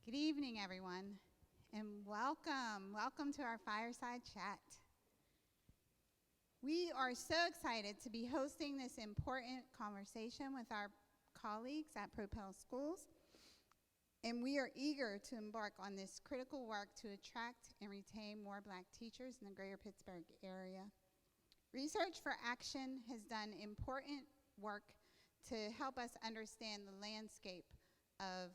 Good evening, everyone, and welcome. Welcome to our fireside chat. We are so excited to be hosting this important conversation with our colleagues at Propel Schools, and we are eager to embark on this critical work to attract and retain more Black teachers in the Greater Pittsburgh area. Research for Action has done important work to help us understand the landscape of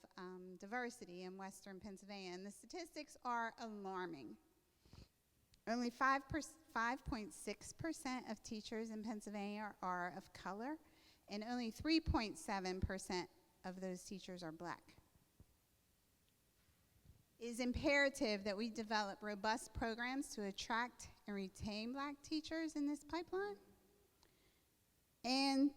diversity in Western Pennsylvania, and the statistics are alarming. Only 5.6% of teachers in Pennsylvania are of color, and only 3.7% of those teachers are Black. It is imperative that we develop robust programs to attract and retain Black teachers in this pipeline, and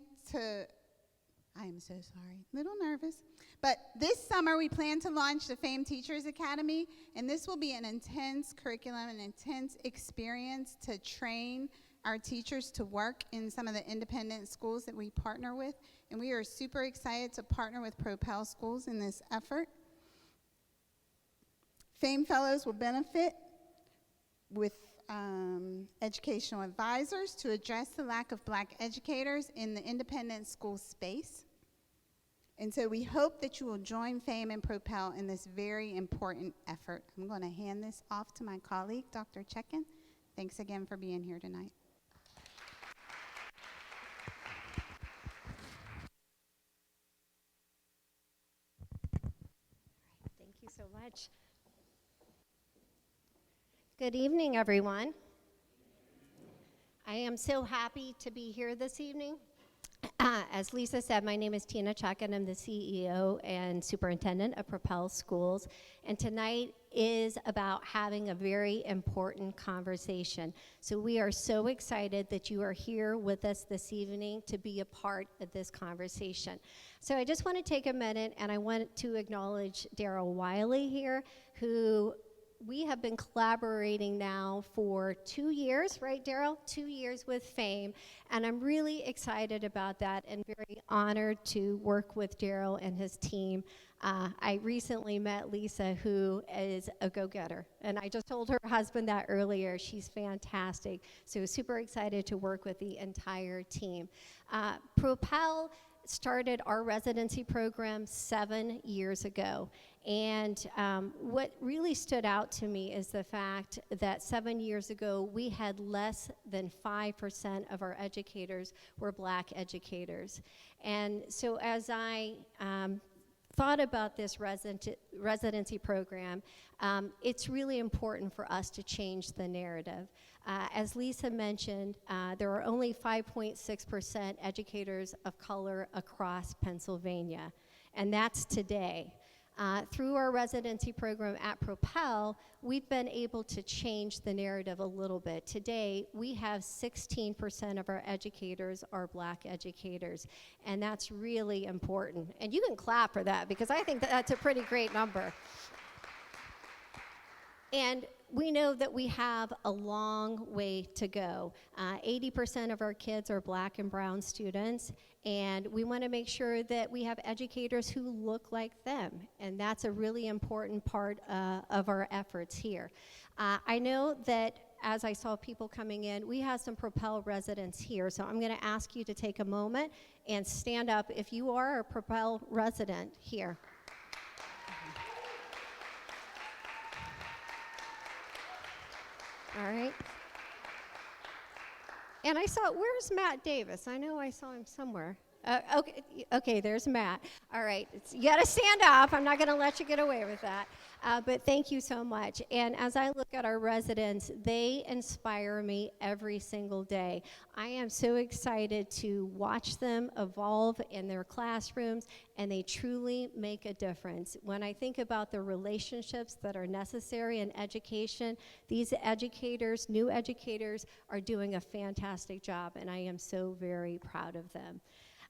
I am so sorry, a little nervous. But this summer we plan to launch the FAME Teachers Academy, and this will be an intense curriculum, an intense experience to train our teachers to work in some of the independent schools that we partner with. And we are super excited to partner with Propel Schools in this effort. FAME Fellows will benefit with educational advisors to address the lack of Black educators in the independent school space. And so we hope that you will join FAME and Propel in this very important effort. I'm going to hand this off to my colleague, Dr. Chekin. Thanks again for being here tonight. Thank you so much. Good evening, everyone. I am so happy to be here this evening. As Lisa said, my name is Tina Chuck, and I'm the CEO and Superintendent of Propel Schools. And tonight is about having a very important conversation. So we are so excited that you are here with us this evening to be a part of this conversation. So I just want to take a minute, and I want to acknowledge Daryl Wiley here, who we have been collaborating now for 2 years, right, Daryl? 2 years with FAME, and I'm really excited about that and very honored to work with Daryl and his team. I recently met Lisa, who is a go-getter, and I just told her husband that earlier. She's fantastic, so super excited to work with the entire team. Propel started our residency program 7 years ago. And what really stood out to me is the fact that 7 years ago, we had less than 5% of our educators were Black educators. And so as I thought about this residency program, it's really important for us to change the narrative. As Lisa mentioned, there are only 5.6% educators of color across Pennsylvania, and that's today. Through our residency program at Propel, we've been able to change the narrative a little bit. Today, we have 16% of our educators are Black educators, and that's really important. And you can clap for that, because I think that's a pretty great number. And we know that we have a long way to go. 80% of our kids are Black and brown students, and we want to make sure that we have educators who look like them, and that's a really important part of our efforts here. I know that as I saw people coming in, we have some Propel residents here, so I'm going to ask you to take a moment and stand up if you are a Propel resident here. All right. And I saw, where's Matt Davis? I know I saw him somewhere. Okay, there's Matt. All right, you got to stand up. I'm not going to let you get away with that. But thank you so much. And as I look at our residents, they inspire me every single day. I am so excited to watch them evolve in their classrooms, and they truly make a difference. When I think about the relationships that are necessary in education, these educators, new educators, are doing a fantastic job, and I am so very proud of them.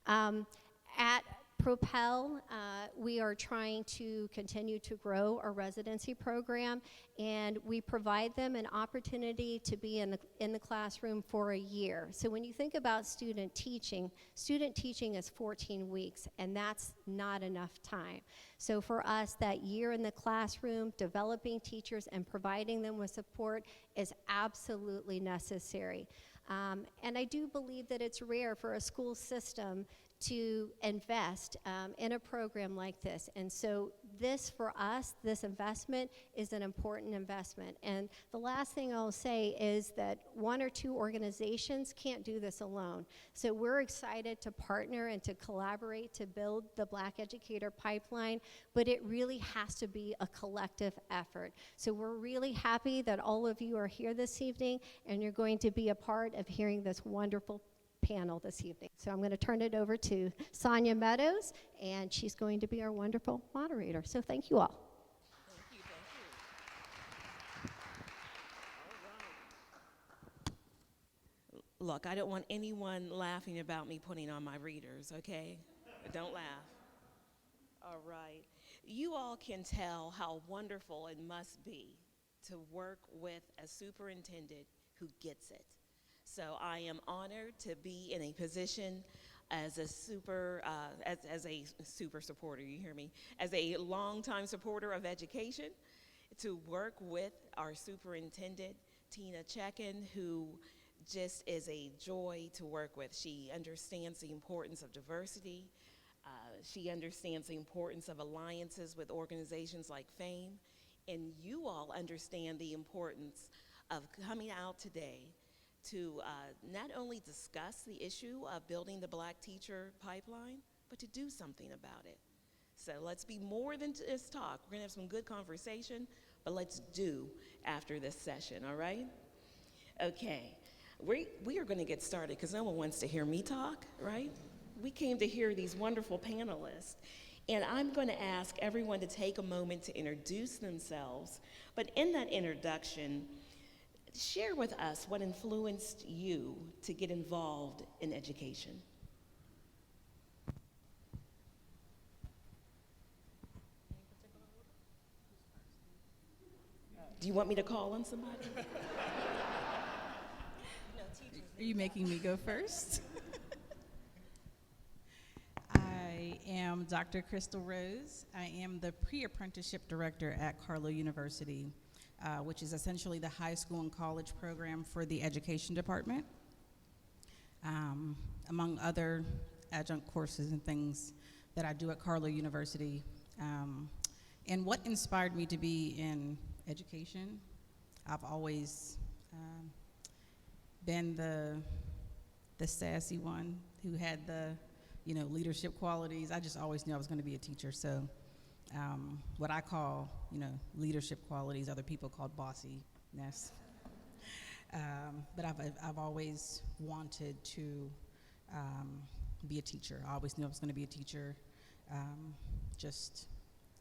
At Propel, we are trying to continue to grow our residency program, and we provide them an opportunity to be in the classroom for a year. So when you think about student teaching is 14 weeks, and that's not enough time. So for us, that year in the classroom, developing teachers and providing them with support is absolutely necessary. And I do believe that it's rare for a school system to invest in a program like this. And so this, for us, this investment is an important investment. And the last thing I'll say is that one or two organizations can't do this alone. So we're excited to partner and to collaborate to build the Black Educator Pipeline, but it really has to be a collective effort. So we're really happy that all of you are here this evening, and you're going to be a part of hearing this wonderful panel this evening. So I'm going to turn it over to Sonia Meadows, and she's going to be our wonderful moderator. So thank you all. Thank you, thank you. Look, I don't want anyone laughing about me putting on my readers, okay? Don't laugh. All right. You all can tell how wonderful it must be to work with a superintendent who gets it. So I am honored to be in a position as a super supporter, you hear me, as a longtime supporter of education, to work with our superintendent, Tina Chekin, who just is a joy to work with. She understands the importance of diversity. She understands the importance of alliances with organizations like FAME, and you all understand the importance of coming out today to not only discuss the issue of building the Black teacher pipeline, but to do something about it. So let's be more than just talk. We're gonna have some good conversation, but let's do after this session, all right? Okay, we are gonna get started because no one wants to hear me talk, right? We came to hear these wonderful panelists, and I'm gonna ask everyone to take a moment to introduce themselves, but in that introduction, share with us what influenced you to get involved in education. Do you want me to call on somebody? Are you making me go first? I am Dr. Crystal Rose. I am the pre-apprenticeship director at Carlow University, which is essentially the high school and college program for the education department. Among other adjunct courses and things that I do at Carlow University. And what inspired me to be in education, I've always been the sassy one who had the leadership qualities. I just always knew I was going to be a teacher. So what I call, leadership qualities, other people called bossiness. But I've always wanted to be a teacher. I always knew I was going to be a teacher.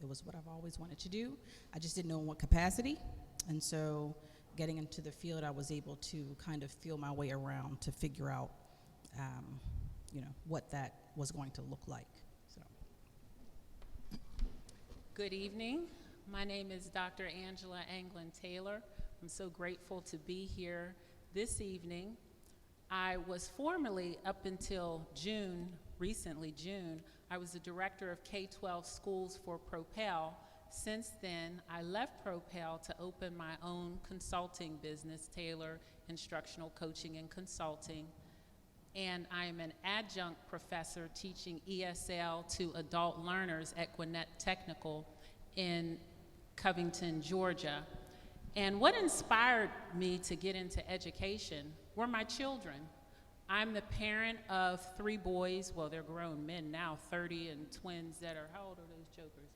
It was what I've always wanted to do. I just didn't know in what capacity. And so getting into the field, I was able to kind of feel my way around to figure out, what that was going to look like. So. Good evening. My name is Dr. Angela Anglin Taylor. I'm so grateful to be here this evening. I was formerly, up until recently June, I was the director of K-12 schools for Propel. Since then, I left Propel to open my own consulting business, Taylor Instructional Coaching and Consulting. And I am an adjunct professor teaching ESL to adult learners at Gwinnett Technical in Covington, Georgia. And what inspired me to get into education were my children. I'm the parent of 3 boys. Well, they're grown men now, 30, and twins that are, how old are those jokers?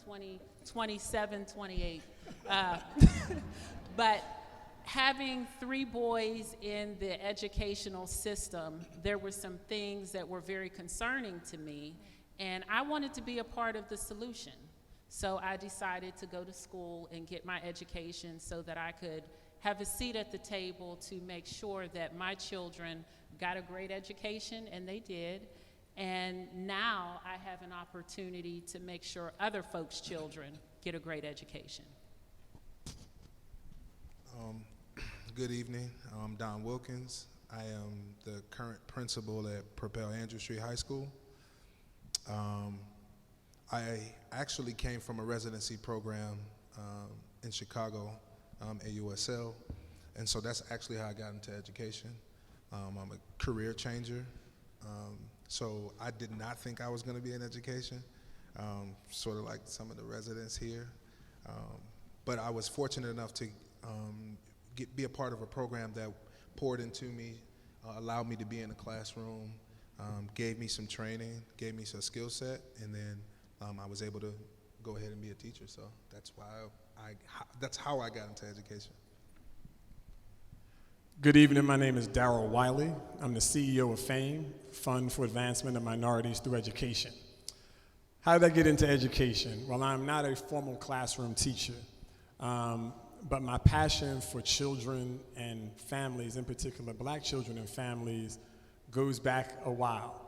20, 27, 28. But having 3 boys in the educational system, there were some things that were very concerning to me, and I wanted to be a part of the solution. So I decided to go to school and get my education so that I could have a seat at the table to make sure that my children got a great education, and they did, And now I have an opportunity to make sure other folks' children get a great education. Good evening. I'm Don Wilkins. I am the current principal at Propel Street High School. I actually came from a residency program in Chicago at USL, and so that's actually how I got into education. I'm a career changer, so I did not think I was going to be in education, sort of like some of the residents here. But I was fortunate enough to be a part of a program that poured into me, allowed me to be in a classroom, gave me some training, gave me some skill set, and then I was able to go ahead and be a teacher. So that's why that's how I got into education. Good evening, my name is Darrell Wiley. I'm the CEO of FAME, Fund for Advancement of Minorities Through Education. How did I get into education? Well, I'm not a formal classroom teacher, but my passion for children and families, in particular black children and families, goes back a while.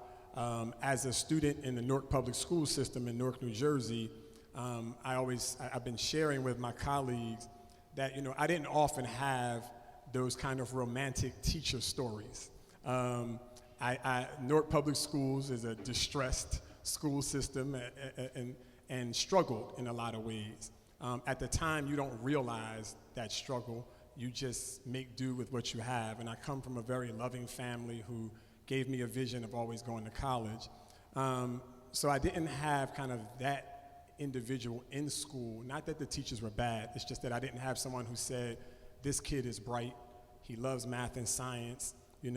As a student in the Newark Public School System in Newark, New Jersey, I've been sharing with my colleagues that, I didn't often have those kind of romantic teacher stories. Newark Public Schools is a distressed school system and struggled in a lot of ways. At the time, you don't realize that struggle. You just make do with what you have. And I come from a very loving family who gave me a vision of always going to college. So I didn't have kind of that individual in school. Not that the teachers were bad, it's just that I didn't have someone who said, this kid is bright, he loves math and science, you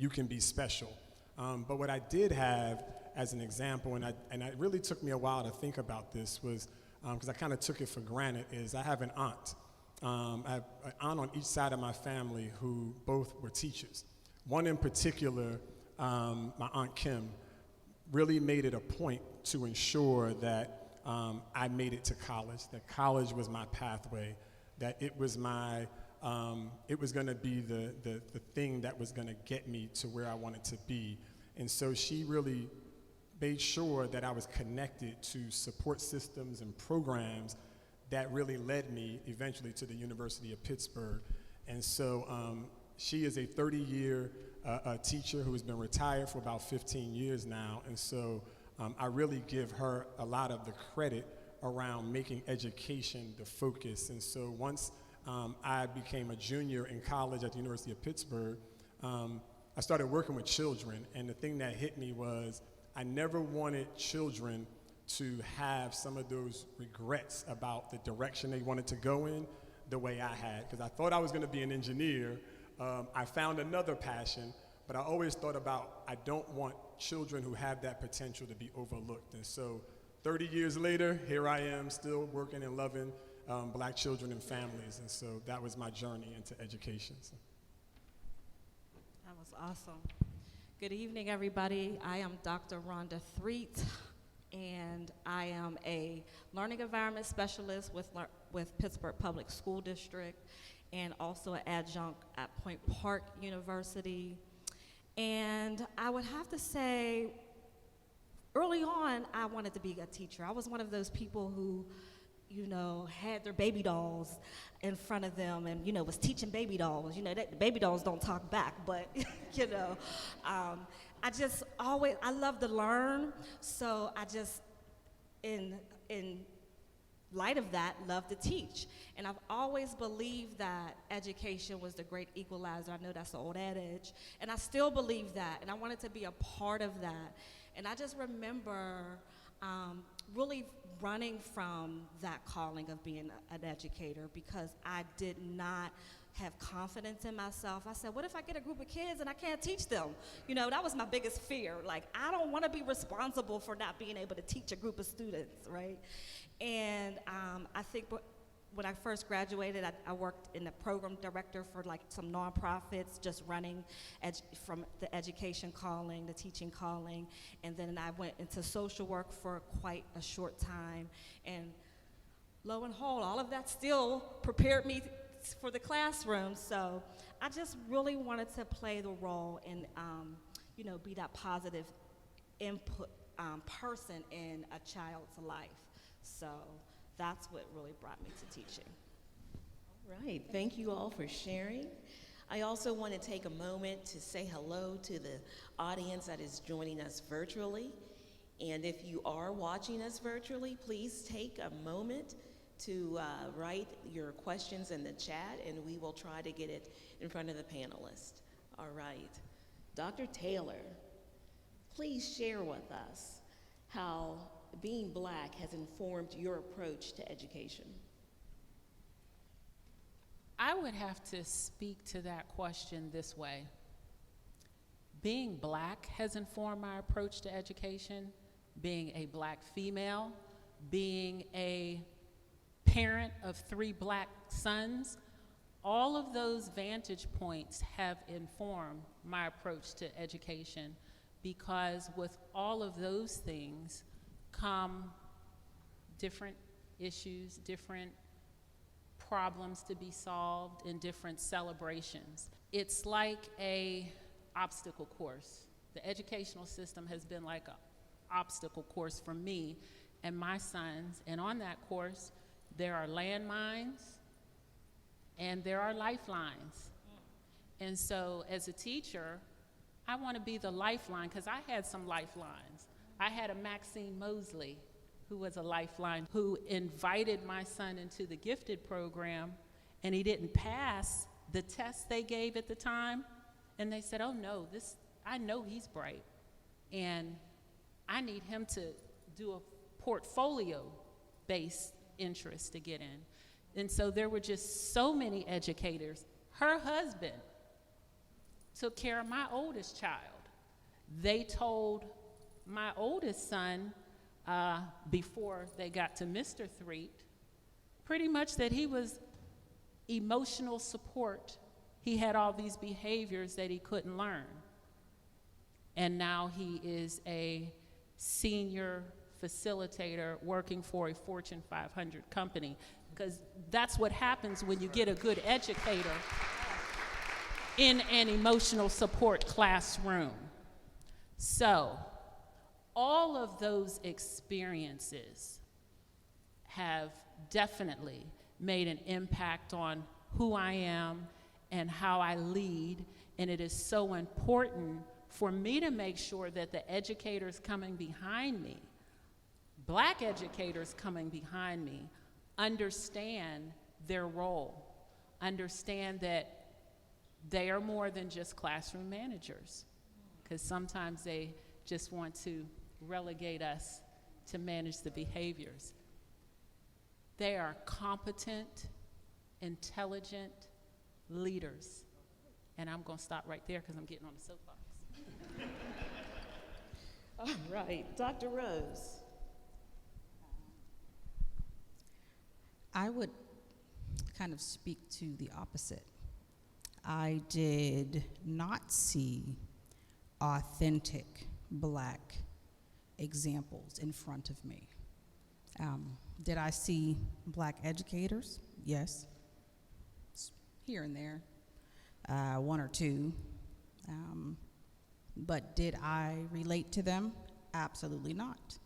can be special. But what I did have as an example, and it really took me a while to think about this, was, because I kind of took it for granted, is I have an aunt. I have an aunt on each side of my family who both were teachers. One in particular, my Aunt Kim, really made it a point to ensure that I made it to college, that college was my pathway, that it was it was gonna be the thing that was gonna get me to where I wanted to be. And so she really made sure that I was connected to support systems and programs that really led me eventually to the University of Pittsburgh. And so she is a 30-year teacher who has been retired for about 15 years now. And so I really give her a lot of the credit around making education the focus. And so once I became a junior in college at the University of Pittsburgh, I started working with children. And the thing that hit me was I never wanted children to have some of those regrets about the direction they wanted to go in the way I had. Because I thought I was going to be an engineer. I found another passion, but I always thought about I don't want children who have that potential to be overlooked. And so 30 years later, here I am still working and loving black children and families. And so that was my journey into education. So. That was awesome. Good evening, everybody. I am Dr. Rhonda Threet, and I am a learning environment specialist with Pittsburgh Public School District, and also an adjunct at Point Park University. And I would have to say, early on, I wanted to be a teacher. I was one of those people who, had their baby dolls in front of them and, was teaching baby dolls. The baby dolls don't talk back, but, I love to learn. So I just, in light of that, love to teach. And I've always believed that education was the great equalizer. I know that's the old adage. And I still believe that, and I wanted to be a part of that. And I just remember really running from that calling of being an educator because I did not have confidence in myself. I said, what if I get a group of kids and I can't teach them? That was my biggest fear. Like, I don't want to be responsible for not being able to teach a group of students, right? And I think when I first graduated, I worked in the program director for like some nonprofits, just running from the education calling, the teaching calling, and then I went into social work for quite a short time. And lo and behold, all of that still prepared me for the classroom. So I just really wanted to play the role and, be that positive input person in a child's life. So that's what really brought me to teaching. All right, thank you all for sharing. I also want to take a moment to say hello to the audience that is joining us virtually. And if you are watching us virtually, please take a moment to write your questions in the chat, and we will try to get it in front of the panelists. All right. Dr. Taylor, please share with us how being Black has informed your approach to education. I would have to speak to that question this way. Being Black has informed my approach to education. Being a Black female, being a parent of 3 Black sons, all of those vantage points have informed my approach to education, because with all of those things come different issues, different problems to be solved, and different celebrations. It's like a obstacle course. The educational system has been like an obstacle course for me and my sons, and on that course there are landmines and there are lifelines. And so as a teacher, I want to be the lifeline, because I had some lifelines. I had a Maxine Mosley who was a lifeline, who invited my son into the gifted program, and he didn't pass the test they gave at the time, and they said, oh no, I know he's bright, and I need him to do a portfolio-based interest to get in. And so there were just so many educators. Her husband took care of my oldest child. They told my oldest son, before they got to Mr. Threet, pretty much that he was emotional support. He had all these behaviors that he couldn't learn. And now he is a senior facilitator working for a Fortune 500 company, because that's what happens when you get a good educator in an emotional support classroom. So all of those experiences have definitely made an impact on who I am and how I lead, and it is so important for me to make sure that the educators coming behind me, Black educators coming behind me, understand their role, understand that they are more than just classroom managers, because sometimes they just want to relegate us to manage the behaviors. They are competent, intelligent leaders. And I'm going to stop right there because I'm getting on the soapbox. All right, Dr. Rose. I would kind of speak to the opposite. I did not see authentic Black examples in front of me. Did I see Black educators? Yes, here and there, 1 or 2. But did I relate to them? Absolutely not.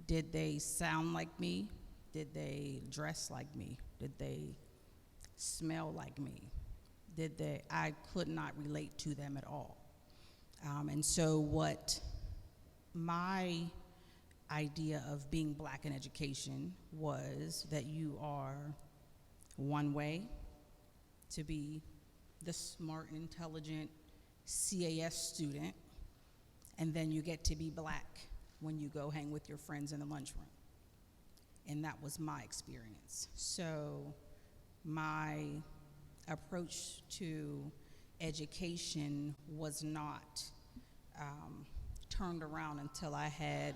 Did they sound like me? Did they dress like me? Did they smell like me? I could not relate to them at all. And so what my idea of being Black in education was that you are one way to be the smart, intelligent CAS student, and then you get to be Black when you go hang with your friends in the lunchroom. And that was my experience. So my approach to education was not turned around until I had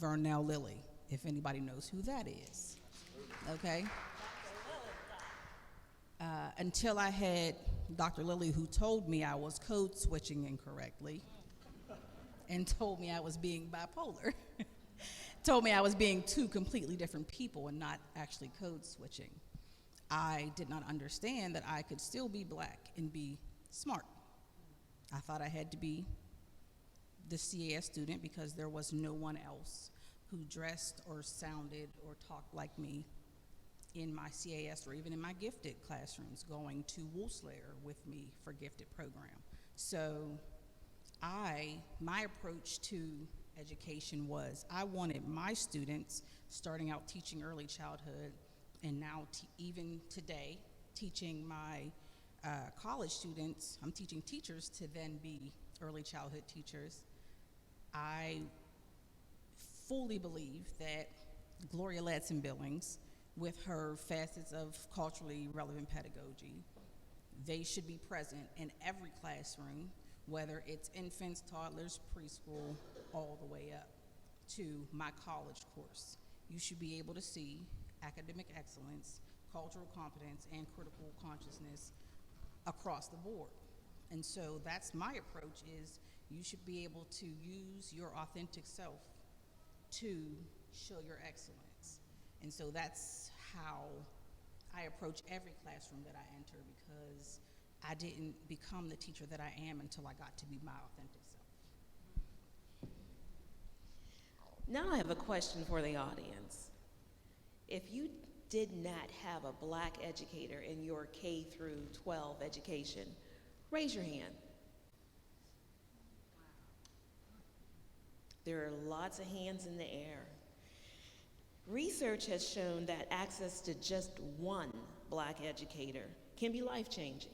Vernell Lilly, if anybody knows who that is, okay? Until I had Dr. Lilly, who told me I was code switching incorrectly and told me I was being bipolar. Told me I was being 2 completely different people and not actually code switching. I did not understand that I could still be Black and be smart. I thought I had to be the CAS student because there was no one else who dressed or sounded or talked like me in my CAS or even in my gifted classrooms going to Woolslayer with me for gifted program. So my approach to education was I wanted my students starting out teaching early childhood and now even today teaching my college students, I'm teaching teachers to then be early childhood teachers. I fully believe that Gloria Ladson-Billings, with her facets of culturally relevant pedagogy, they should be present in every classroom, whether it's infants, toddlers, preschool, all the way up to my college course. You should be able to see academic excellence, cultural competence, and critical consciousness across the board. And so that's my approach is you should be able to use your authentic self to show your excellence. And so that's how I approach every classroom that I enter because I didn't become the teacher that I am until I got to be my authentic self. Now I have a question for the audience. If you did not have a black educator in your K through 12 education, raise your hand. There are lots of hands in the air. Research has shown that access to just one black educator can be life-changing.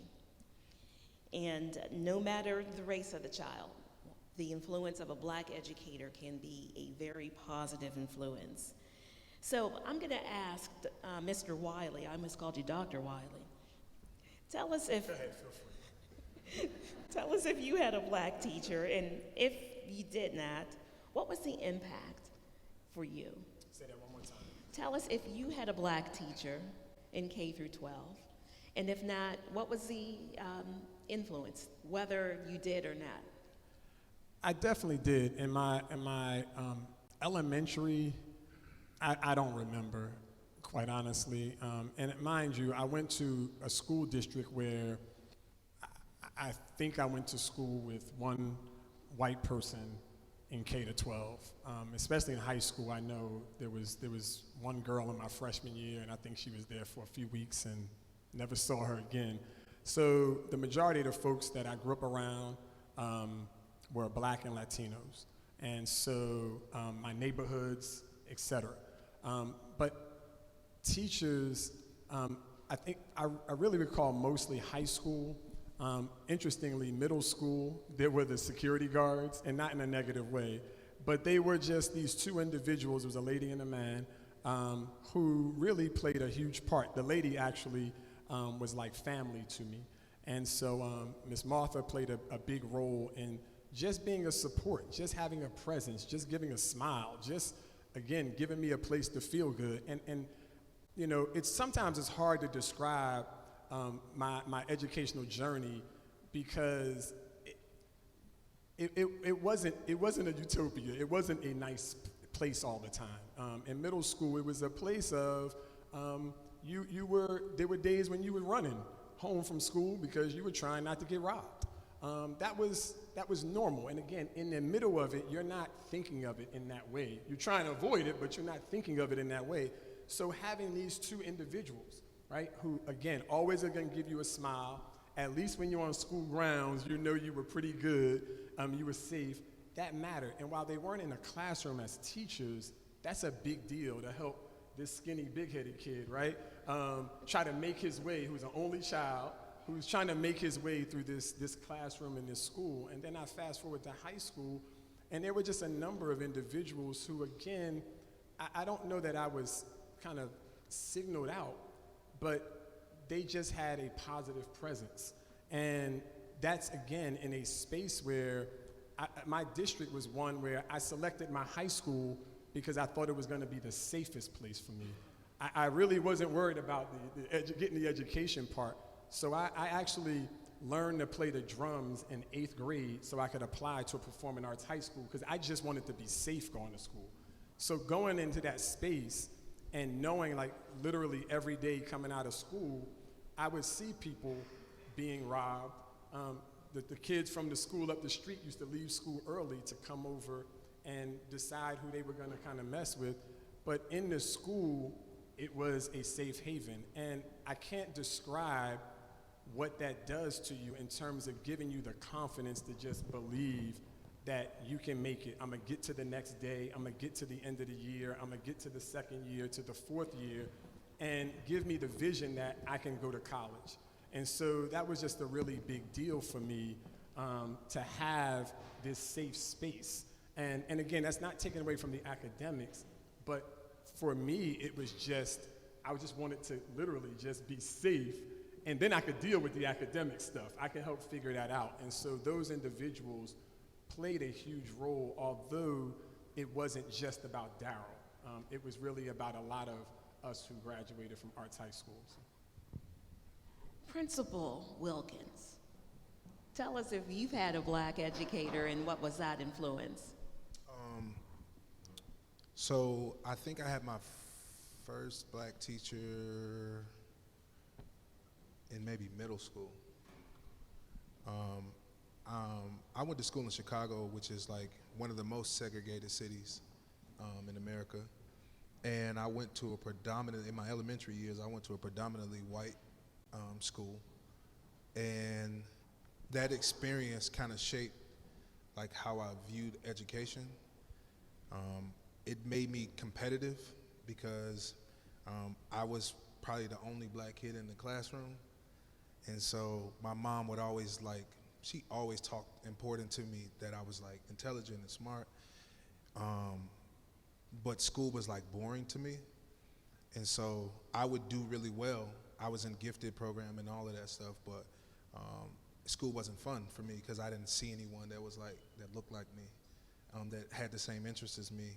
And no matter the race of the child, the influence of a black educator can be a very positive influence. So I'm going to ask Mr. Wiley, I almost called you Dr. Wiley. Tell us if, tell us if you had a black teacher, and if you did not, what was the impact for you? Say that one more time. Tell us if you had a black teacher in K through 12, and if not, what was the influence, whether you did or not? I definitely did. In my elementary, I don't remember, quite honestly. And mind you, I went to a school district where I think I went to school with one white person in K to 12. Especially in high school, I know there was one girl in my freshman year, and I think she was there for a few weeks and never saw her again. So the majority of the folks that I grew up around were black and Latinos. And so my neighborhoods, et cetera. But teachers, I think I really recall mostly high school. Interestingly, middle school, there were the security guards, and not in a negative way, but they were just these two individuals, it was a lady and a man, who really played a huge part. The lady actually was like family to me. And so Miss Martha played a big role in just being a support, just having a presence, just giving a smile, just, again, giving me a place to feel good. And you know, sometimes it's hard to describe my educational journey because it wasn't a utopia. It wasn't a nice place all the time. In middle school, it was a place of there were days when you were running home from school because you were trying not to get robbed. That was normal. And again, in the middle of it, you're not thinking of it in that way. You're trying to avoid it, but you're not thinking of it in that way. So having these two individuals, right, who, again, always are going to give you a smile, at least when you're on school grounds, you know you were pretty good, you were safe, that mattered. And while they weren't in a classroom as teachers, that's a big deal to help this skinny, big-headed kid, right, try to make his way, who's an only child, who's trying to make his way through this classroom in this school. And then I fast forward to high school, and there were just a number of individuals who, again, I don't know that I was kind of signaled out, but they just had a positive presence. And that's, again, in a space where my district was one where I selected my high school because I thought it was going to be the safest place for me. I really wasn't worried about getting the education part. So I actually learned to play the drums in 8th grade so I could apply to a performing arts high school because I just wanted to be safe going to school. So going into that space and knowing, like, literally every day coming out of school, I would see people being robbed, the kids from the school up the street used to leave school early to come over and decide who they were going to kind of mess with. But in the school, it was a safe haven. And I can't describe what that does to you in terms of giving you the confidence to just believe that you can make it. I'm gonna get to the next day, I'm gonna get to the end of the year, I'm gonna get to the second year, to the fourth year, and give me the vision that I can go to college. And so that was just a really big deal for me, to have this safe space. And again, that's not taken away from the academics, but for me, it was just, I just wanted to literally just be safe, and then I could deal with the academic stuff. I could help figure that out. And so those individuals played a huge role, although it wasn't just about Darryl. It was really about a lot of us who graduated from arts high schools. Principal Wilkins, tell us if you've had a black educator and what was that influence? So I think I had my first black teacher in maybe middle school. I went to school in Chicago, which is like one of the most segregated cities in America. And I went to in my elementary years, I went to a predominantly white school. And that experience kind of shaped like how I viewed education. It made me competitive because I was probably the only black kid in the classroom. And so my mom would always she always talked important to me that I was like intelligent and smart. But school was like boring to me. And so I would do really well. I was in gifted program and all of that stuff, but school wasn't fun for me because I didn't see anyone that was that looked like me, that had the same interests as me.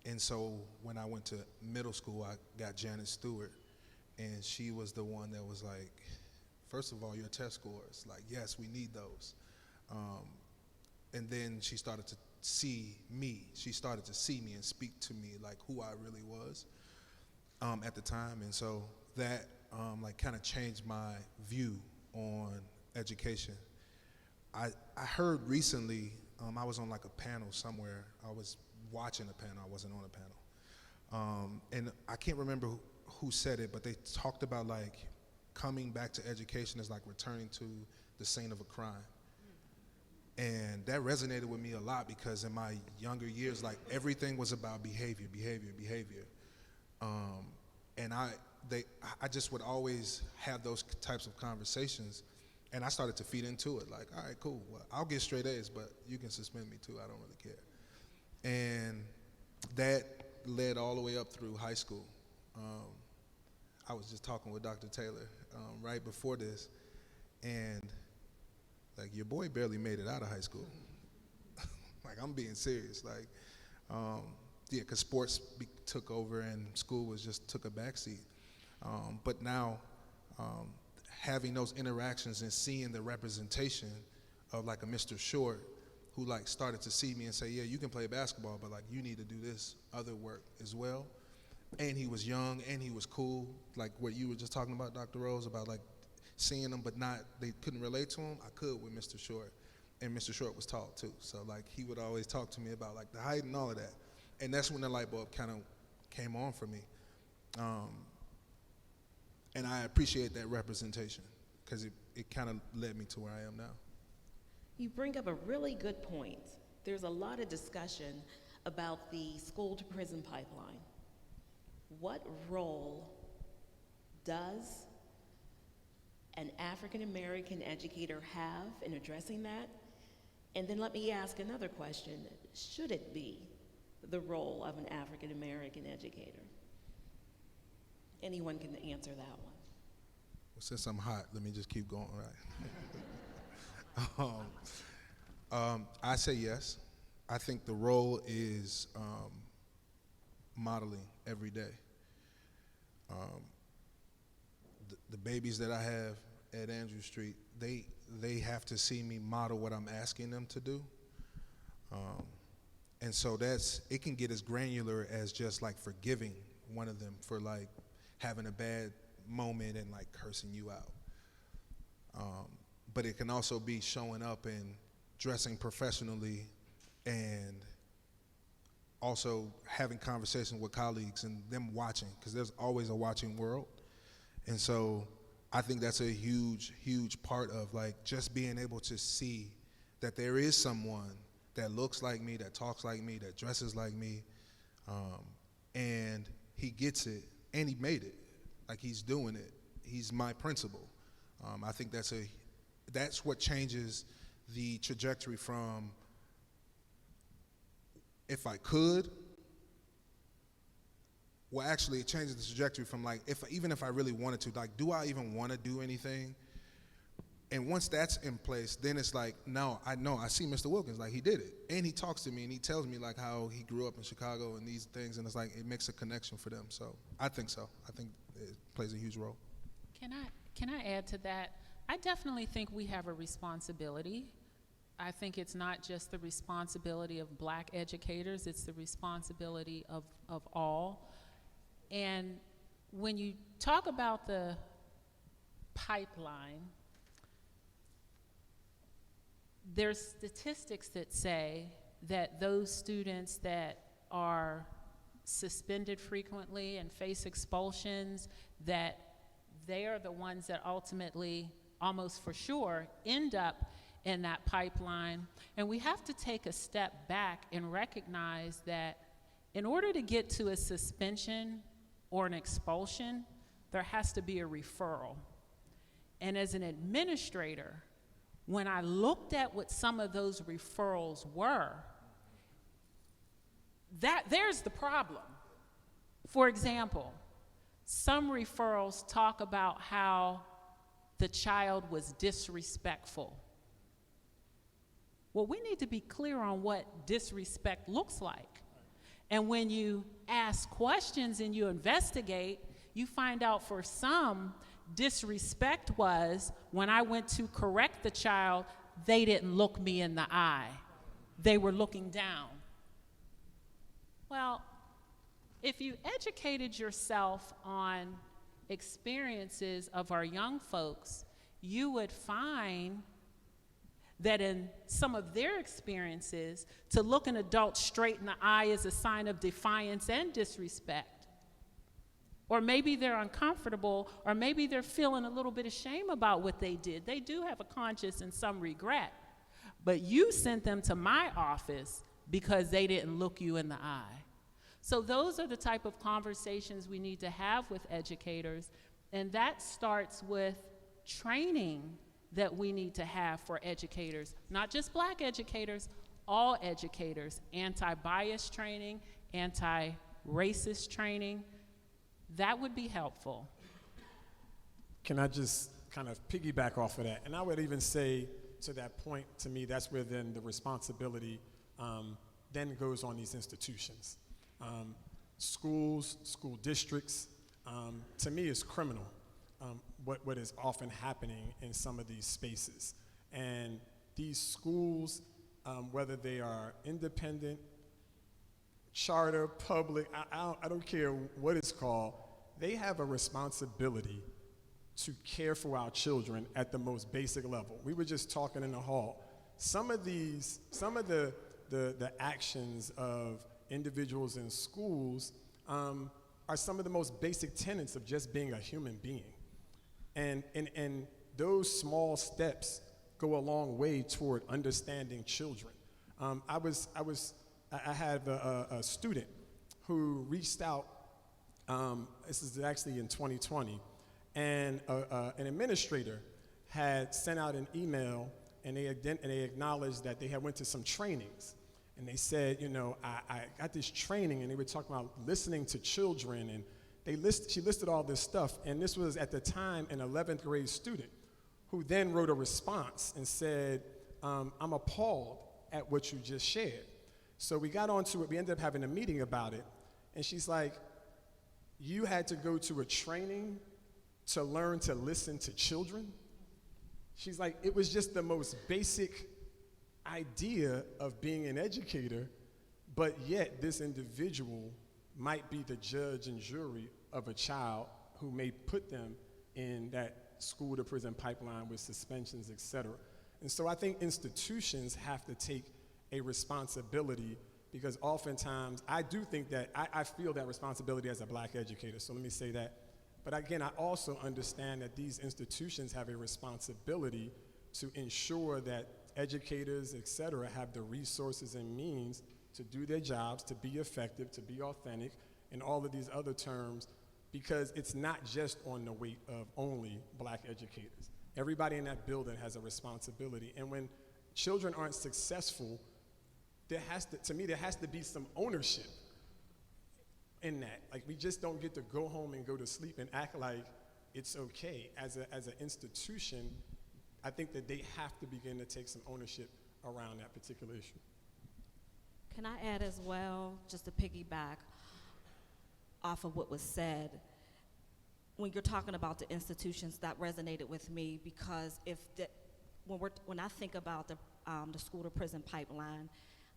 And so when I went to middle school, I got Janet Stewart, and she was the one that was like, first of all, your test scores, like, yes, we need those. And then she started to see me. She started to see me and speak to me like who I really was at the time. And so that kind of changed my view on education. I heard recently, I was on like a panel somewhere. I was watching a panel, I wasn't on a panel. And I can't remember who said it, but they talked about like coming back to education is like returning to the scene of a crime. And that resonated with me a lot because in my younger years, like everything was about behavior. And I just would always have those types of conversations, and I started to feed into it. Like, all right, cool. Well, I'll get straight A's, but you can suspend me too. I don't really care. And that led all the way up through high school. I was just talking with Dr. Taylor right before this, and like your boy barely made it out of high school. Like I'm being serious. Like, yeah, because sports took over and school took a backseat. But now, having those interactions and seeing the representation of like a Mr. Short, who like started to see me and say, yeah, you can play basketball, but like you need to do this other work as well. And he was young and he was cool, like what you were just talking about, Dr. Rose, about like seeing him but they couldn't relate to him. I could with Mr. Short, and Mr. Short was tall too. So like he would always talk to me about like the height and all of that. And that's when the light bulb kind of came on for me. And I appreciate that representation because it kind of led me to where I am now. You bring up a really good point. There's a lot of discussion about the school to prison pipeline. What role does an African American educator have in addressing that? And then let me ask another question. Should it be the role of an African American educator? Anyone can answer that one. Well, since I'm hot, let me just keep going, right? I say yes. I think the role is modeling every day. The babies that I have at Andrew Street, they have to see me model what I'm asking them to do. And so it can get as granular as just like forgiving one of them for like having a bad moment and like cursing you out. but it can also be showing up and dressing professionally and also having conversations with colleagues and them watching, because there's always a watching world. And so I think that's a huge, huge part of like just being able to see that there is someone that looks like me, that talks like me, that dresses like me, and he gets it, and he made it. Like, he's doing it. He's my principal. I think that's what changes the trajectory from, if I could, well, actually, it changes the trajectory from like, even if I really wanted to, like, do I even want to do anything? And once that's in place, then it's like, no, I know, I see Mr. Wilkins, like, he did it. And he talks to me, and he tells me, like, how he grew up in Chicago and these things, and it's like, it makes a connection for them. So I think so. I think it plays a huge role. Can I add to that? I definitely think we have a responsibility. I think it's not just the responsibility of black educators, it's the responsibility of all. And when you talk about the pipeline, there's statistics that say that those students that are suspended frequently and face expulsions, that they are the ones that ultimately, almost for sure, end up in that pipeline. And we have to take a step back and recognize that in order to get to a suspension or an expulsion, there has to be a referral. And as an administrator, when I looked at what some of those referrals were, there's the problem. For example, some referrals talk about how the child was disrespectful. Well, we need to be clear on what disrespect looks like. And when you ask questions and you investigate, you find out for some, disrespect was when I went to correct the child, they didn't look me in the eye. They were looking down. Well, if you educated yourself on experiences of our young folks, you would find that in some of their experiences, to look an adult straight in the eye is a sign of defiance and disrespect. Or maybe they're uncomfortable, or maybe they're feeling a little bit of shame about what they did. They do have a conscience and some regret. But you sent them to my office because they didn't look you in the eye. So those are the type of conversations we need to have with educators, and that starts with training that we need to have for educators, not just black educators, all educators, anti-bias training, anti-racist training. That would be helpful. Can I just kind of piggyback off of that? And I would even say, to that point, to me, that's where then the responsibility then goes on these institutions. Schools, school districts, to me is criminal, what is often happening in some of these spaces. And these schools, whether they are independent, charter, public, I don't care what it's called, they have a responsibility to care for our children at the most basic level. We were just talking in the hall. Some of the actions of individuals in schools are some of the most basic tenets of just being a human being. And those small steps go a long way toward understanding children. I had a student who reached out, this is actually in 2020, and an administrator had sent out an email, and they acknowledged that they had went to some trainings. And they said, you know, I got this training, and they were talking about listening to children, and she listed all this stuff, and this was at the time an 11th grade student who then wrote a response and said, I'm appalled at what you just shared. So we got onto it, we ended up having a meeting about it, and she's like, you had to go to a training to learn to listen to children? She's like, it was just the most basic idea of being an educator, but yet this individual might be the judge and jury of a child who may put them in that school to prison pipeline with suspensions, et cetera. And so I think institutions have to take a responsibility, because oftentimes I do think that I feel that responsibility as a black educator, so let me say that. But again, I also understand that these institutions have a responsibility to ensure that educators, et cetera, have the resources and means to do their jobs, to be effective, to be authentic, and all of these other terms, because it's not just on the weight of only black educators. Everybody in that building has a responsibility. And when children aren't successful, to me, there has to be some ownership in that. Like, we just don't get to go home and go to sleep and act like it's okay. As an institution, I think that they have to begin to take some ownership around that particular issue. Can I add as well, just to piggyback off of what was said, when you're talking about the institutions, that resonated with me, because when I think about the school to prison pipeline,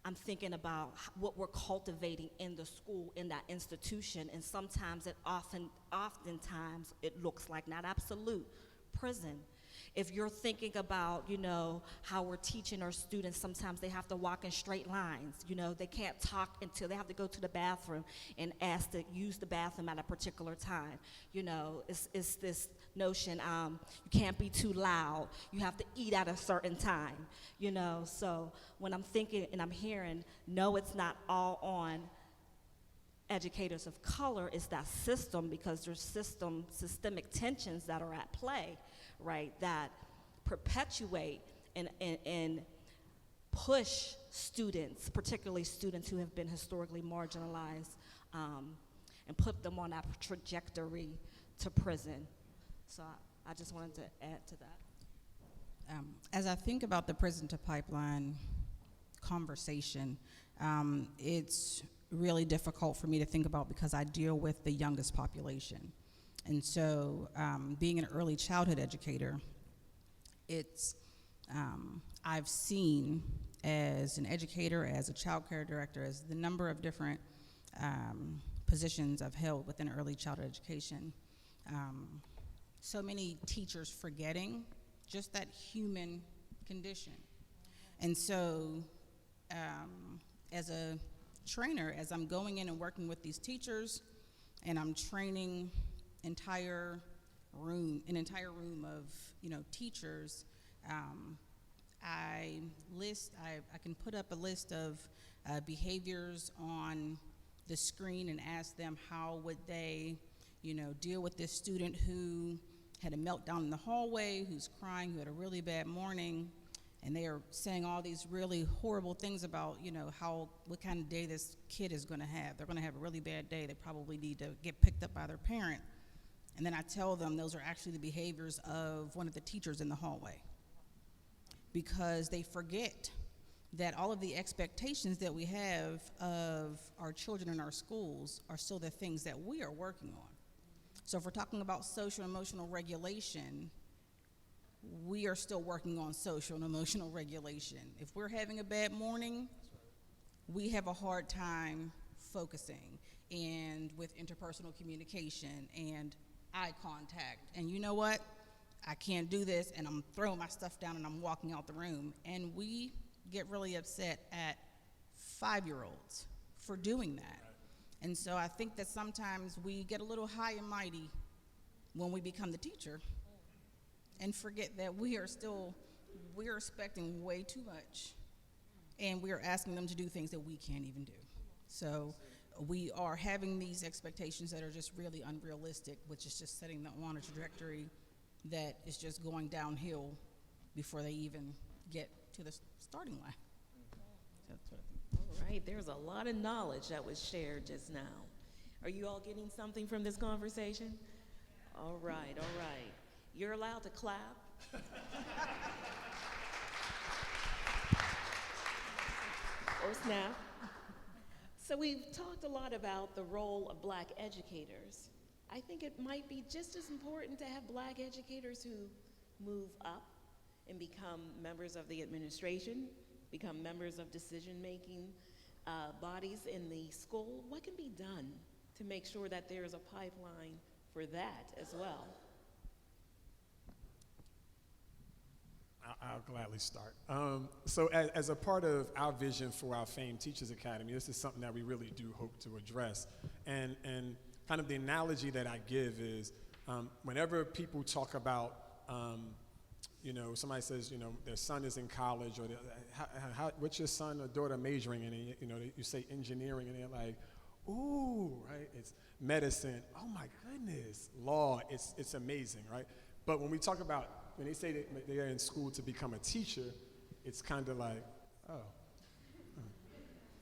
I'm thinking about what we're cultivating in the school, in that institution, and sometimes oftentimes it looks like, not absolute, prison. If you're thinking about, how we're teaching our students, sometimes they have to walk in straight lines. They can't talk until they have to go to the bathroom and ask to use the bathroom at a particular time. It's this notion, you can't be too loud. You have to eat at a certain time. So when I'm thinking and I'm hearing, no, it's not all on educators of color, it's that system, because there's systemic tensions that are at play, right, that perpetuate and push students, particularly students who have been historically marginalized, and put them on that trajectory to prison. So I just wanted to add to that. As I think about the prison to pipeline conversation, it's really difficult for me to think about, because I deal with the youngest population. And so being an early childhood educator, I've seen, as an educator, as a child care director, as the number of different positions I've held within early childhood education, so many teachers forgetting just that human condition. And so as a trainer, as I'm going in and working with these teachers, and I'm training an entire room of teachers, I can put up a list of behaviors on the screen and ask them how would they deal with this student who had a meltdown in the hallway, who's crying, who had a really bad morning, and they are saying all these really horrible things about what kind of day this kid is going to have. They're going to have a really bad day. They probably need to get picked up by their parent. And then I tell them those are actually the behaviors of one of the teachers in the hallway, because they forget that all of the expectations that we have of our children in our schools are still the things that we are working on. So if we're talking about social and emotional regulation, we are still working on social and emotional regulation. If we're having a bad morning, we have a hard time focusing and with interpersonal communication and eye contact. And you know what? I can't do this, and I'm throwing my stuff down and I'm walking out the room. And we get really upset at 5-year-olds for doing that. And so I think that sometimes we get a little high and mighty when we become the teacher and forget that we're expecting way too much, and we're asking them to do things that we can't even do. So we are having these expectations that are just really unrealistic, which is just setting them on a trajectory that is just going downhill before they even get to the starting line. So that's what I think. All right, there's a lot of knowledge that was shared just now. Are you all getting something from this conversation? All right, all right. You're allowed to clap. Or snap. So we've talked a lot about the role of black educators. I think it might be just as important to have black educators who move up and become members of the administration, become members of decision-making bodies in the school. What can be done to make sure that there is a pipeline for that as well? I'll gladly start. So as a part of our vision for our FAME Teachers Academy, this is something that we really do hope to address. And kind of the analogy that I give is whenever people talk about, somebody says, their son is in college, or what's your son or daughter majoring in? And, you say engineering, and they're like, ooh, right? It's medicine. Oh my goodness. Law. It's amazing, right? But when we talk about, when they say that they're in school to become a teacher, it's kind of like, oh.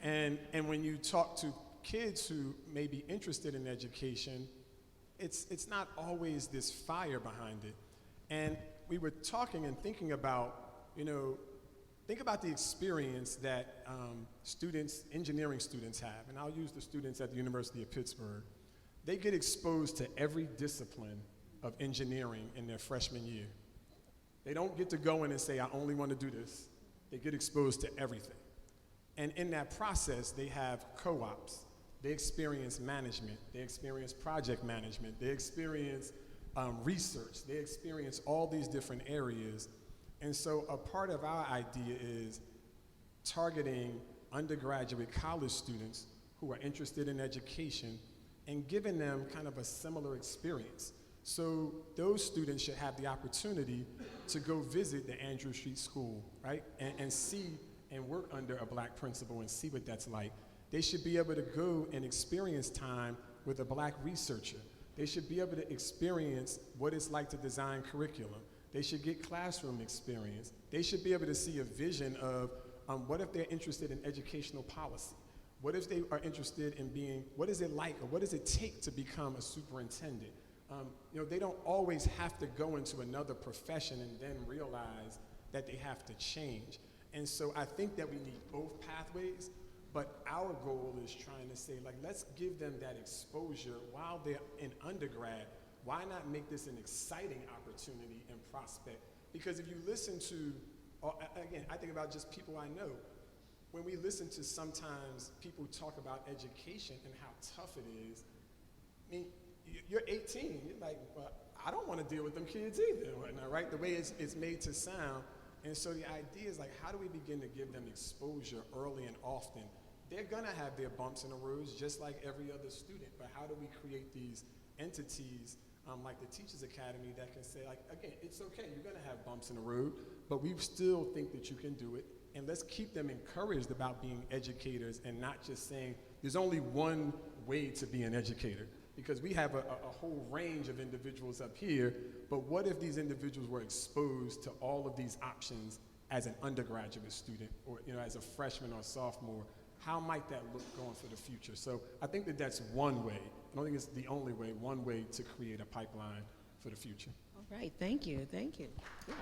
And when you talk to kids who may be interested in education, it's not always this fire behind it. And we were talking and thinking about, think about the experience that engineering students have. And I'll use the students at the University of Pittsburgh. They get exposed to every discipline of engineering in their freshman year. They don't get to go in and say, I only want to do this. They get exposed to everything. And in that process, they have co-ops. They experience management. They experience project management. They experience research. They experience all these different areas. And so a part of our idea is targeting undergraduate college students who are interested in education and giving them kind of a similar experience. So those students should have the opportunity to go visit the Andrew Street School, right? And see and work under a black principal and see what that's like. They should be able to go and experience time with a black researcher. They should be able to experience what it's like to design curriculum. They should get classroom experience. They should be able to see a vision of what if they're interested in educational policy? What if they are interested in what is it like, or what does it take to become a superintendent? They don't always have to go into another profession and then realize that they have to change. And so I think that we need both pathways, but our goal is trying to say, let's give them that exposure while they're in undergrad. Why not make this an exciting opportunity and prospect? Because if you listen to, again, I think about just people I know. When we listen to sometimes people talk about education and how tough it is, I mean, you're 18, you're like, well, I don't want to deal with them kids either, right? The way it's made to sound. And so the idea is how do we begin to give them exposure early and often? They're gonna have their bumps in the roads just like every other student, but how do we create these entities like the Teachers Academy that can say, again, it's okay, you're gonna have bumps in the road, but we still think that you can do it. And let's keep them encouraged about being educators and not just saying, there's only one way to be an educator. Because we have a whole range of individuals up here, but what if these individuals were exposed to all of these options as an undergraduate student, or as a freshman or sophomore? How might that look going for the future? So I think that that's one way. I don't think it's the only way, one way to create a pipeline for the future. All right, thank you. Yeah. Go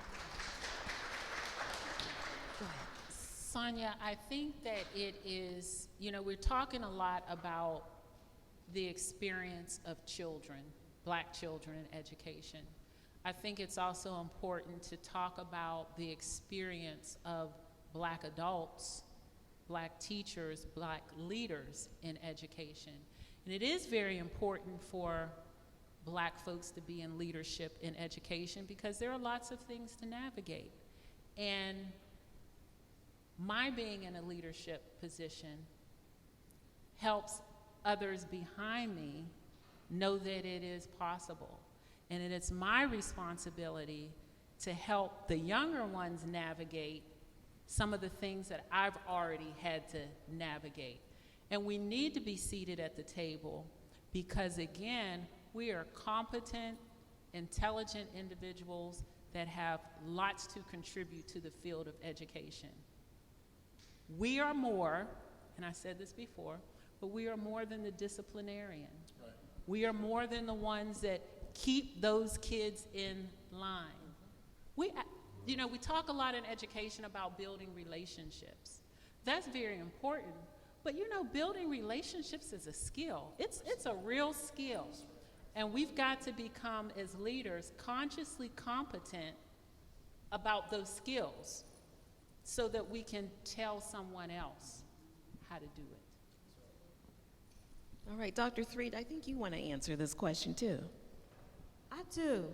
ahead. Sonia, I think that it is, we're talking a lot about the experience of children, black children in education. I think it's also important to talk about the experience of black adults, black teachers, black leaders in education. And it is very important for black folks to be in leadership in education because there are lots of things to navigate. And my being in a leadership position helps others behind me know that it is possible. And it is my responsibility to help the younger ones navigate some of the things that I've already had to navigate. And we need to be seated at the table because, again, we are competent, intelligent individuals that have lots to contribute to the field of education. We are more, and I said this before, but we are more than the disciplinarian. Right. We are more than the ones that keep those kids in line. We talk a lot in education about building relationships. That's very important. But building relationships is a skill. It's a real skill. And we've got to become, as leaders, consciously competent about those skills so that we can tell someone else how to do it. All right, Dr. Threed, I think you want to answer this question too. I do.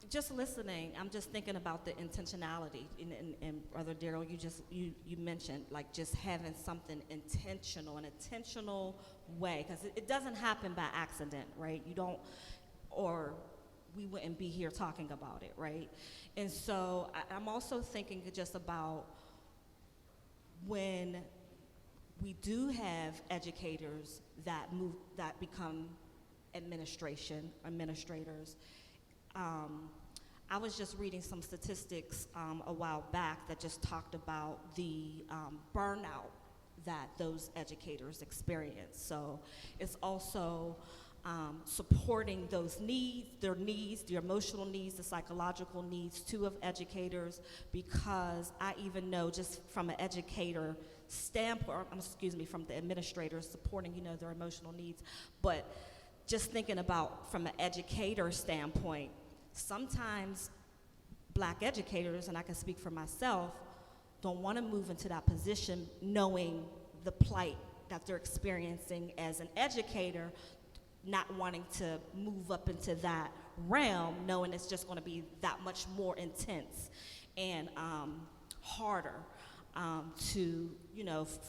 just listening, I'm just thinking about the intentionality. And Brother Darrell, you mentioned like just having something intentional, an intentional way, because it doesn't happen by accident, right? You don't, or we wouldn't be here talking about it, right? And so I'm also thinking just about when we do have educators that become administrators. I was just reading some statistics a while back that just talked about the burnout that those educators experience. So it's also supporting those needs, the emotional needs, the psychological needs too of educators, because I even know just from an educator standpoint, from the administrators supporting, their emotional needs, but just thinking about from an educator standpoint, sometimes Black educators, and I can speak for myself, don't want to move into that position knowing the plight that they're experiencing as an educator, not wanting to move up into that realm, knowing it's just going to be that much more intense and harder to,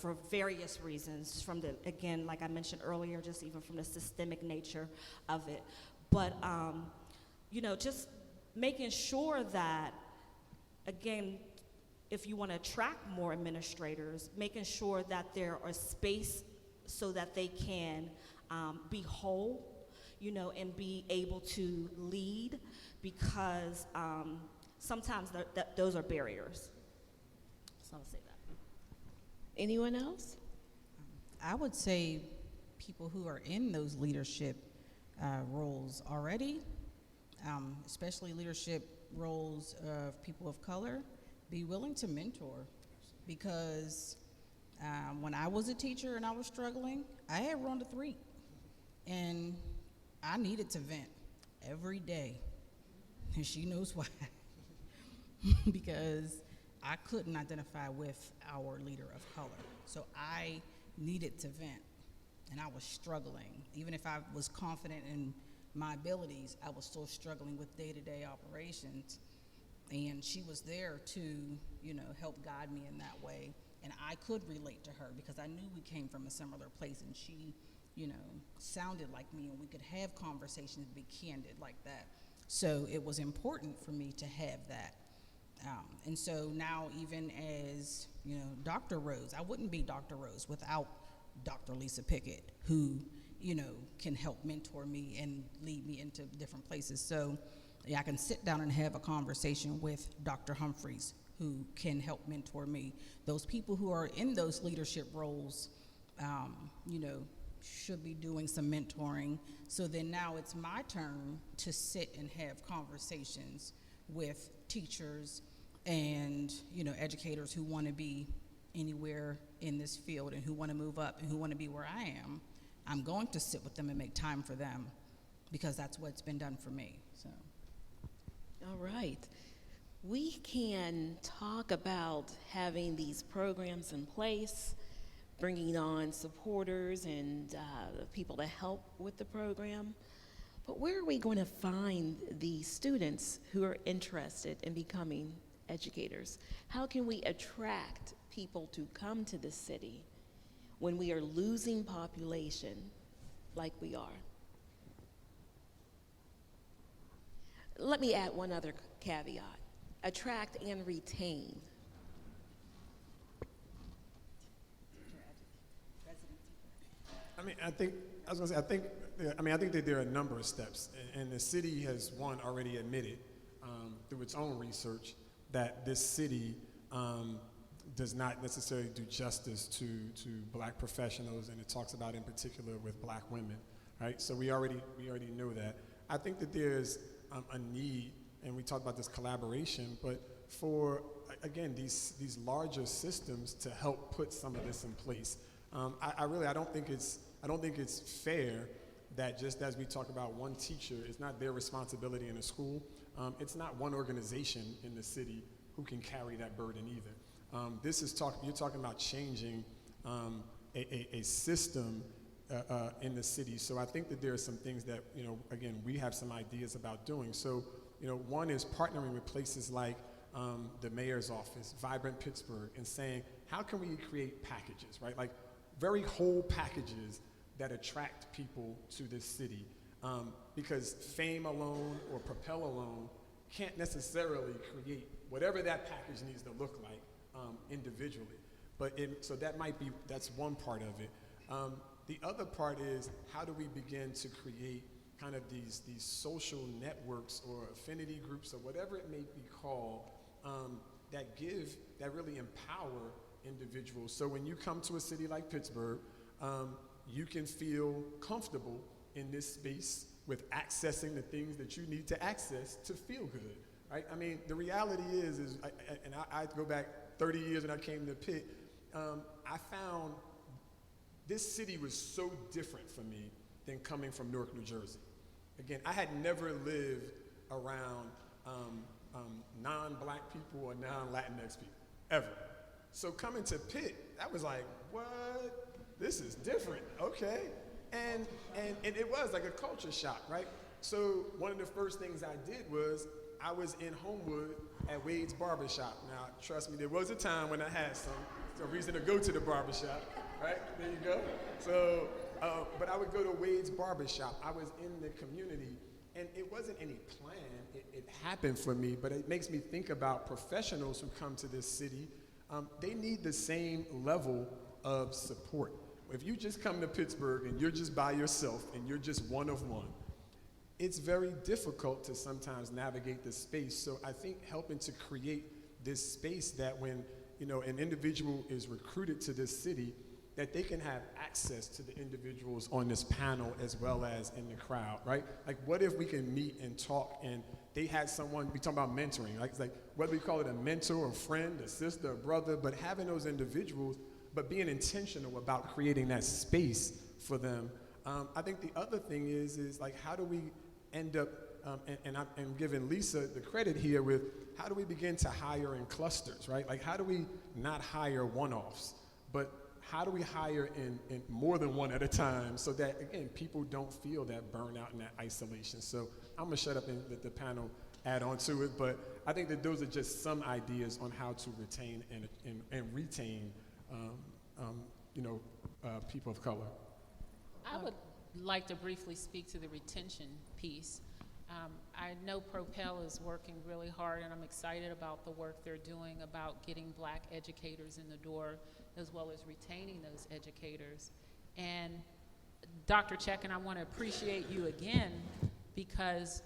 for various reasons, from the, again, like I mentioned earlier, just even from the systemic nature of it. But, just making sure that, again, if you want to attract more administrators, making sure that there are space so that they can be whole, and be able to lead, because sometimes those are barriers. So I'll say that. Anyone else? I would say people who are in those leadership roles already, especially leadership roles of people of color, be willing to mentor, because when I was a teacher and I was struggling, I had Rhonda 3, and I needed to vent every day, and she knows why, because I couldn't identify with our leader of color, so I needed to vent, and I was struggling. Even if I was confident in my abilities, I was still struggling with day-to-day operations, and she was there to, help guide me in that way, and I could relate to her because I knew we came from a similar place, and she, sounded like me, and we could have conversations, be candid like that. So it was important for me to have that. And so now, even as, Dr. Rose, I wouldn't be Dr. Rose without Dr. Lisa Pickett, who, can help mentor me and lead me into different places. So I can sit down and have a conversation with Dr. Humphreys, who can help mentor me. Those people who are in those leadership roles, should be doing some mentoring. So then now it's my turn to sit and have conversations with teachers and, educators who want to be anywhere in this field and who want to move up and who want to be where I am. I'm going to sit with them and make time for them, because that's what's been done for me. So. All right. We can talk about having these programs in place, bringing on supporters and people to help with the program. But where are we going to find the students who are interested in becoming educators? How can we attract people to come to the city when we are losing population like we are? Let me add one other caveat: attract and retain. I think that there are a number of steps, and the city has, already admitted through its own research that this city does not necessarily do justice to Black professionals, and it talks about in particular with Black women, right? So we already know that. I think that there's a need, and we talk about this collaboration, but for, again, these larger systems to help put some of this in place. I don't think it's fair that just as we talk about one teacher, it's not their responsibility in a school. It's not one organization in the city who can carry that burden either. You're talking about changing a system in the city. So I think that there are some things that, again, we have some ideas about doing. So one is partnering with places like the mayor's office, Vibrant Pittsburgh, and saying, how can we create packages, right? Like very whole packages that attract people to this city. Because FAME alone or Propel alone can't necessarily create whatever that package needs to look like individually. So that's one part of it. The other part is, how do we begin to create kind of these social networks or affinity groups or whatever it may be called, that really empower individuals. So when you come to a city like Pittsburgh, you can feel comfortable in this space with accessing the things that you need to access to feel good, right? I mean, the reality is I go back 30 years when I came to Pitt, I found this city was so different for me than coming from Newark, New Jersey. Again, I had never lived around non-black people or non-Latinx people, ever. So coming to Pitt, that was like, what? This is different, okay. And it was like a culture shock, right? So one of the first things I did was, I was in Homewood at Wade's Barbershop. Now, trust me, there was a time when I had some reason to go to the barbershop, right? There you go. So, but I would go to Wade's Barbershop. I was in the community, and it wasn't any plan. It happened for me, but it makes me think about professionals who come to this city. They need the same level of support. If you just come to Pittsburgh and you're just by yourself and you're just one of one, it's very difficult to sometimes navigate the space. So I think helping to create this space that when an individual is recruited to this city, that they can have access to the individuals on this panel as well as in the crowd, right? Like, what if we can meet and talk and they had someone, we talk about mentoring, like, it's like whether we call it a mentor, a friend, a sister, a brother, but having those individuals, but being intentional about creating that space for them. I think the other thing is like, how do we end up, and I'm giving Lisa the credit here with, how do we begin to hire in clusters, right? Like, how do we not hire one-offs, but how do we hire in more than one at a time so that, again, people don't feel that burnout and that isolation? So I'm gonna shut up and let the panel add on to it, but I think that those are just some ideas on how to retain and retain people of color. I would like to briefly speak to the retention piece. I know Propel is working really hard, and I'm excited about the work they're doing about getting black educators in the door, as well as retaining those educators. And Dr. Checken, I want to appreciate you again, because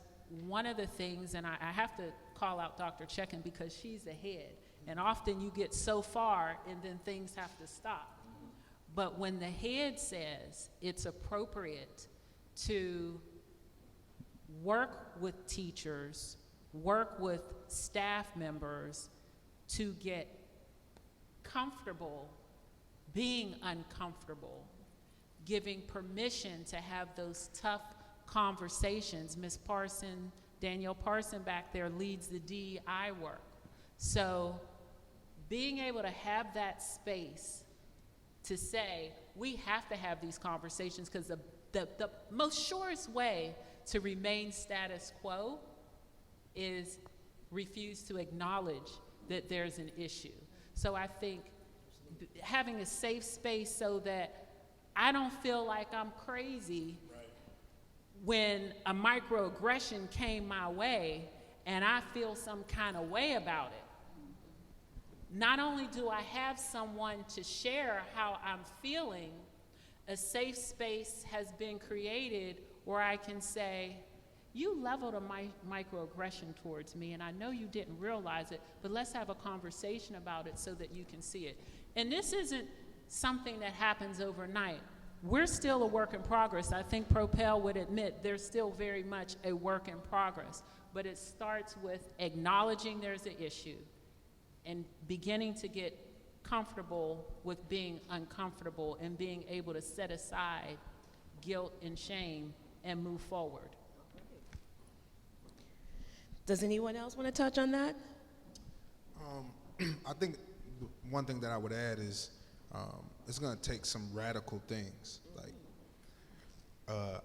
one of the things, and I have to call out Dr. Checken because she's the head, and often you get so far and then things have to stop. But when the head says it's appropriate to work with teachers, work with staff members to get comfortable being uncomfortable, giving permission to have those tough conversations. Ms. Parson, Danielle Parson back there leads the DEI work. So being able to have that space to say, we have to have these conversations, because the most surest way to remain status quo is refuse to acknowledge that there's an issue. So I think having a safe space so that I don't feel like I'm crazy when a microaggression came my way and I feel some kind of way about it. Not only do I have someone to share how I'm feeling, a safe space has been created where I can say, you leveled a microaggression towards me, and I know you didn't realize it, but let's have a conversation about it so that you can see it. And this isn't something that happens overnight. We're still a work in progress. I think Propel would admit there's still very much a work in progress, but it starts with acknowledging there's an issue and beginning to get comfortable with being uncomfortable and being able to set aside guilt and shame and move forward. Does anyone else want to touch on that? I think one thing that I would add is it's going to take some radical things. Like,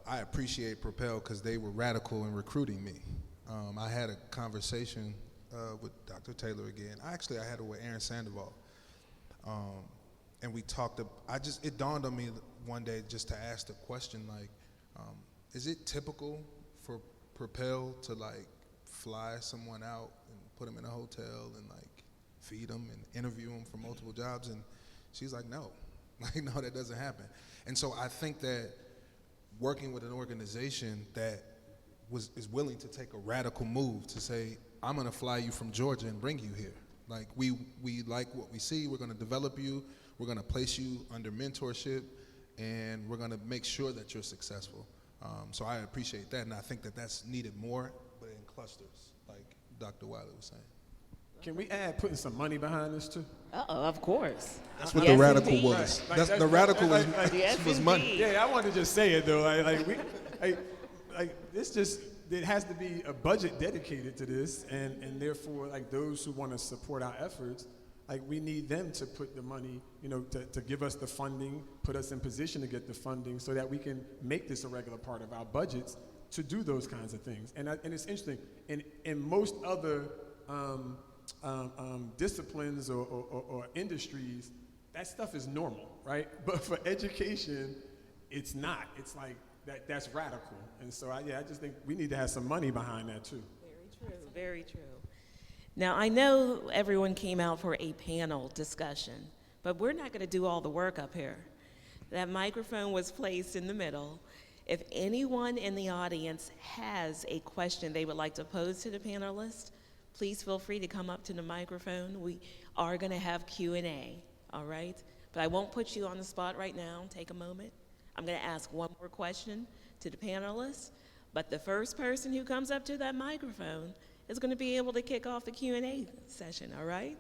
I appreciate Propel because they were radical in recruiting me, I had a conversation with Dr. Taylor again. I had it with Aaron Sandoval. And we talked, it dawned on me one day just to ask the question, like, is it typical for Propel to like fly someone out and put them in a hotel and like feed them and interview them for multiple jobs? And she's like, no, like, no, that doesn't happen. And so I think that working with an organization that is willing to take a radical move to say, I'm gonna fly you from Georgia and bring you here. Like, we like what we see, we're gonna develop you, we're gonna place you under mentorship, and we're gonna make sure that you're successful. So I appreciate that, and I think that that's needed more, but in clusters, like Dr. Wiley was saying. Can we add putting some money behind this too? Of course. That's what Yes, the radical indeed. was. Like, The radical Yes, was money. indeed. Yeah, I wanted to just say it though. This just, it has to be a budget dedicated to this, and therefore, like, those who want to support our efforts, like, we need them to put the money, you know, to give us the funding, put us in position to get the funding so that we can make this a regular part of our budgets to do those kinds of things. And it's interesting, in most other disciplines or industries, that stuff is normal, right? But for education, it's not. It's like, that's radical. And so I just think we need to have some money behind that too. Very true, very true. Now, I know everyone came out for a panel discussion, but we're not going to do all the work up here. That microphone was placed in the middle. If anyone in the audience has a question they would like to pose to the panelists, please feel free to come up to the microphone. We are going to have Q&A, all right? But I won't put you on the spot right now. Take a moment. I'm going to ask one more question to the panelists, but the first person who comes up to that microphone is going to be able to kick off the Q&A session, all right?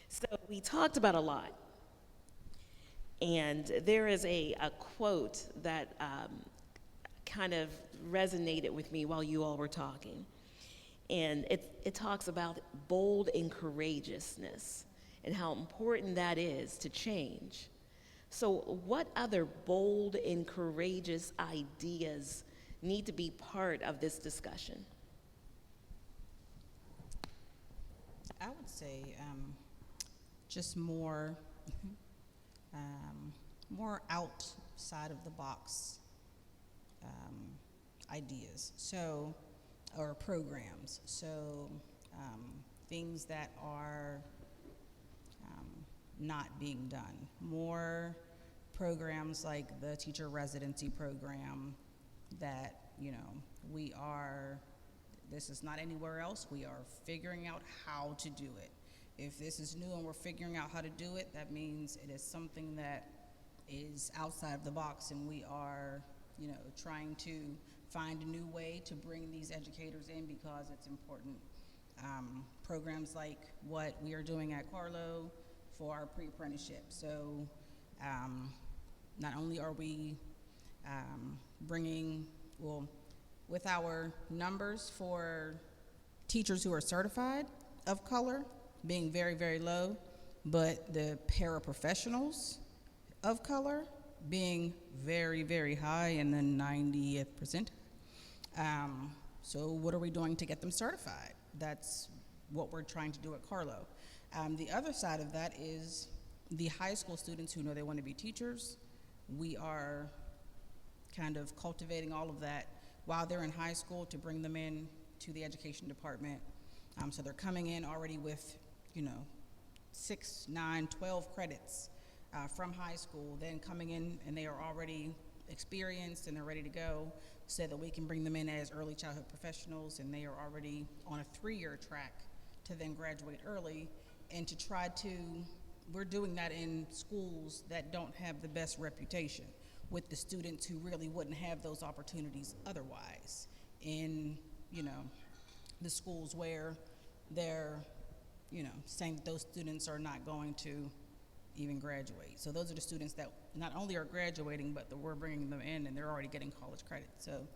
So we talked about a lot, and there is a quote that kind of resonated with me while you all were talking, and it talks about bold and courageousness and how important that is to change. So what other bold and courageous ideas need to be part of this discussion? I would say just more outside of the box ideas, or programs. So things that are not being done. More programs like the teacher residency program that, this is not anywhere else. We are figuring out how to do it. If this is new and we're figuring out how to do it, that means it is something that is outside of the box, and we are, trying to find a new way to bring these educators in because it's important. Programs like what we are doing at Carlo for our pre-apprenticeship. So not only are we bringing, with our numbers for teachers who are certified of color being very, very low, but the paraprofessionals of color being very, very high in the 90th percentile. So what are we doing to get them certified? That's what we're trying to do at Carlo. The other side of that is the high school students who know they want to be teachers. We are kind of cultivating all of that while they're in high school to bring them in to the education department. So they're coming in already with, 6, 9, 12 credits from high school, then coming in and they are already experienced and they're ready to go, so that we can bring them in as early childhood professionals, and they are already on a 3-year track to then graduate early, and to try to, we're doing that in schools that don't have the best reputation, with the students who really wouldn't have those opportunities otherwise in, the schools where they're, saying that those students are not going to even graduate. So those are the students that not only are graduating, but that we're bringing them in and they're already getting college credit. So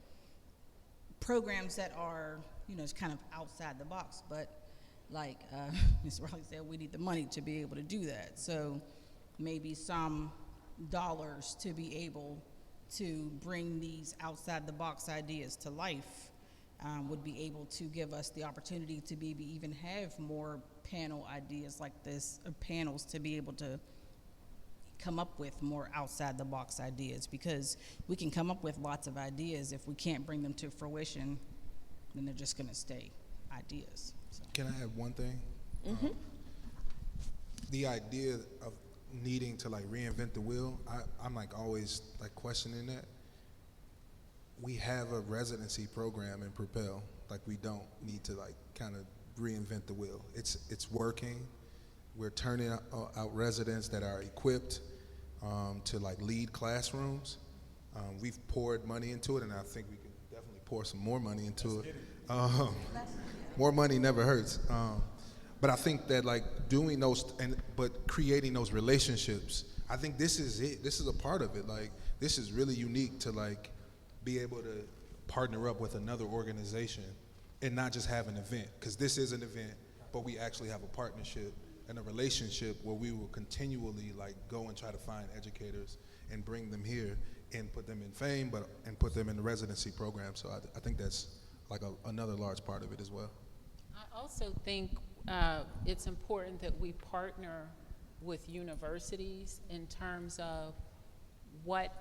programs that are, it's kind of outside the box, but like Ms. Riley said, we need the money to be able to do that. So maybe some dollars to be able to bring these outside the box ideas to life would be able to give us the opportunity to maybe even have more panel ideas like this, or panels to be able to come up with more outside the box ideas, because we can come up with lots of ideas. If we can't bring them to fruition, then they're just going to stay ideas. So. Can I add one thing? The idea of needing to like reinvent the wheel, I'm like always like questioning that. We have a residency program in Propel. Like, we don't need to like kind of reinvent the wheel. It's working. We're turning out residents that are equipped to like lead classrooms. We've poured money into it, and I think we can definitely pour some more money into it. More money never hurts. But I think that like doing those but creating those relationships, I think this is it. This is a part of it. Like, this is really unique to like be able to partner up with another organization and not just have an event, because this is an event, but we actually have a partnership and a relationship where we will continually like go and try to find educators and bring them here and put them in FAME, and put them in the residency program. So I think that's like another large part of it as well. I also think it's important that we partner with universities in terms of what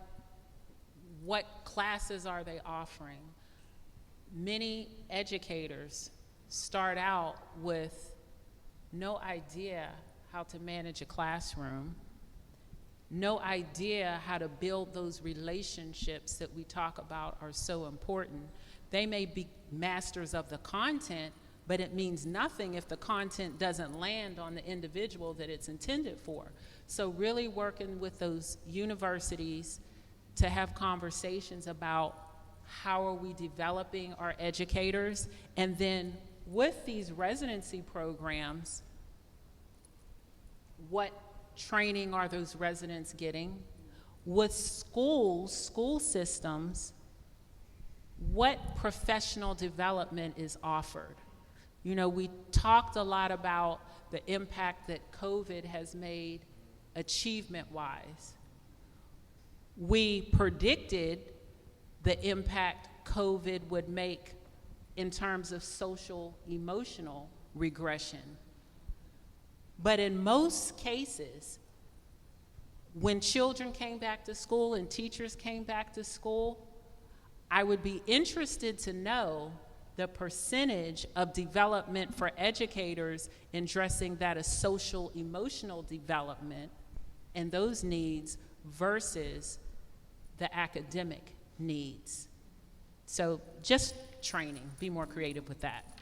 classes are they offering. Many educators start out with no idea how to manage a classroom, no idea how to build those relationships that we talk about are so important. They may be masters of the content, but it means nothing if the content doesn't land on the individual that it's intended for. So really working with those universities to have conversations about how are we developing our educators, and then with these residency programs, what training are those residents getting? With schools, school systems, what professional development is offered? You know, we talked a lot about the impact that COVID has made achievement-wise. We predicted the impact COVID would make in terms of social emotional regression. But in most cases, when children came back to school and teachers came back to school, I would be interested to know the percentage of development for educators in addressing that as social emotional development and those needs versus the academic needs. So just training, be more creative with that.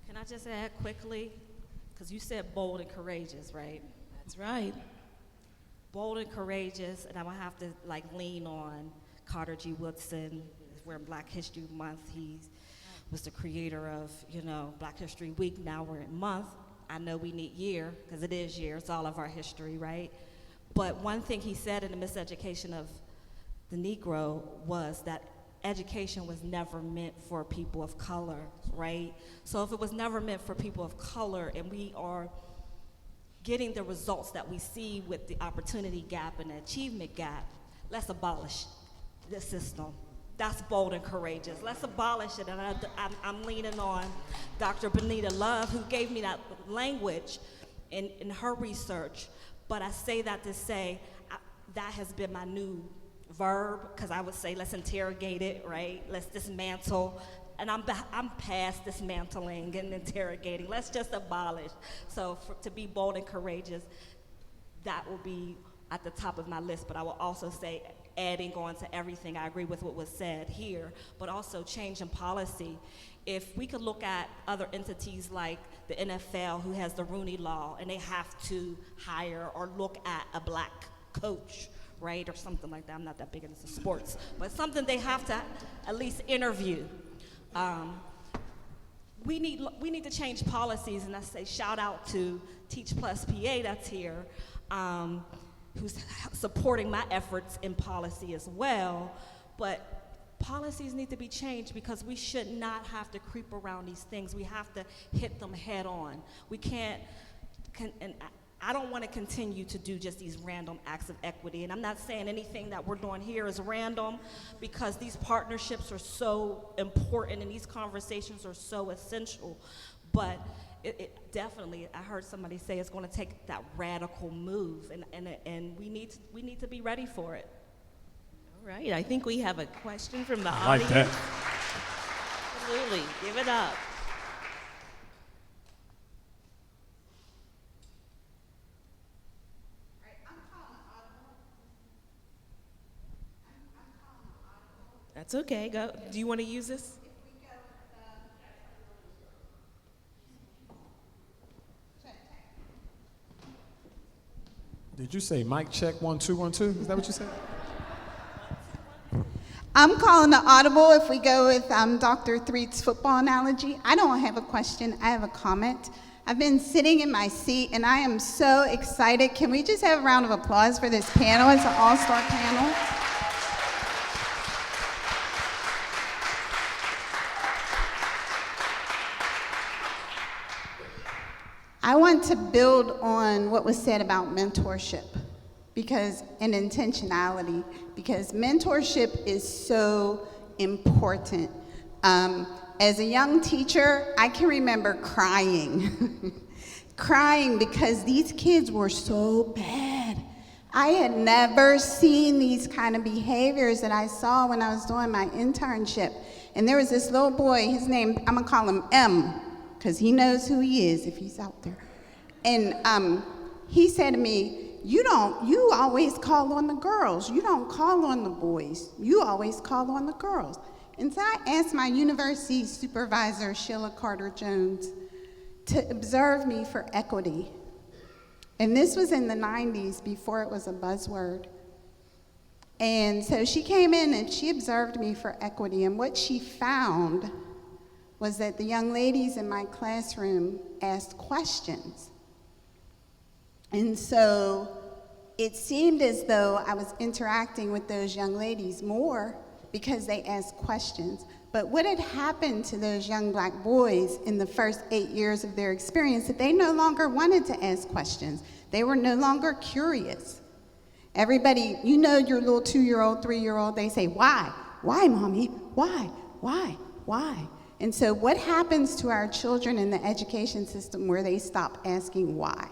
Can I just add quickly? Because you said bold and courageous, right? That's right. Bold and courageous, and I'm gonna have to like lean on Carter G. Woodson. We're in Black History Month. He was the creator of, you know, Black History Week. Now we're in month. I know we need year, because it is year. It's all of our history, right? But one thing he said in the miseducation of the Negro was that education was never meant for people of color, right? So if it was never meant for people of color, and we are getting the results that we see with the opportunity gap and the achievement gap, let's abolish this system. That's bold and courageous. Let's abolish it. And I'm leaning on Dr. Benita Love, who gave me that language in her research. But I say that to say that has been my new verb, because I would say let's interrogate it, right? Let's dismantle. And I'm past dismantling and interrogating. Let's just abolish. So to be bold and courageous, that will be at the top of my list. But I will also say, adding on to everything, I agree with what was said here, but also change in policy. If we could look at other entities like the NFL, who has the Rooney Law, and they have to hire or look at a black coach, right, or something like that. I'm not that big into sports, but something they have to at least interview. We need to change policies, and I say shout out to Teach Plus PA that's here, who's supporting my efforts in policy as well. But policies need to be changed, because we should not have to creep around these things. We have to hit them head on. We can't, and I don't want to continue to do just these random acts of equity. And I'm not saying anything that we're doing here is random, because these partnerships are so important and these conversations are so essential. But it definitely, I heard somebody say it's going to take that radical move, and we need to be ready for it. All right, I think we have a question from the I like audience. that. Absolutely, give it up. That's okay, go. Do you want to use this? Did you say mic check 1 2 1 2? Is that what you said? I'm calling the audible if we go with Dr. Threet's football analogy. I don't have a question, I have a comment. I've been sitting in my seat and I am so excited. Can we just have a round of applause for this panel? It's an all-star panel. I want to build on what was said about mentorship and intentionality, because mentorship is so important. As a young teacher, I can remember crying, crying because these kids were so bad. I had never seen these kind of behaviors that I saw when I was doing my internship. And there was this little boy, his name, I'm gonna call him M, because he knows who he is if he's out there. And he said to me, you always call on the girls. You don't call on the boys. You always call on the girls. And so I asked my university supervisor, Sheila Carter-Jones, to observe me for equity. And this was in the 90s, before it was a buzzword. And so she came in and she observed me for equity. And what she found was that the young ladies in my classroom asked questions. And so it seemed as though I was interacting with those young ladies more because they asked questions. But what had happened to those young black boys in the first 8 years of their experience, that they no longer wanted to ask questions. They were no longer curious. Everybody, you know your little 2-year-old, 3-year-old, they say, why? Why, mommy? Why? Why? Why? And so what happens to our children in the education system where they stop asking why,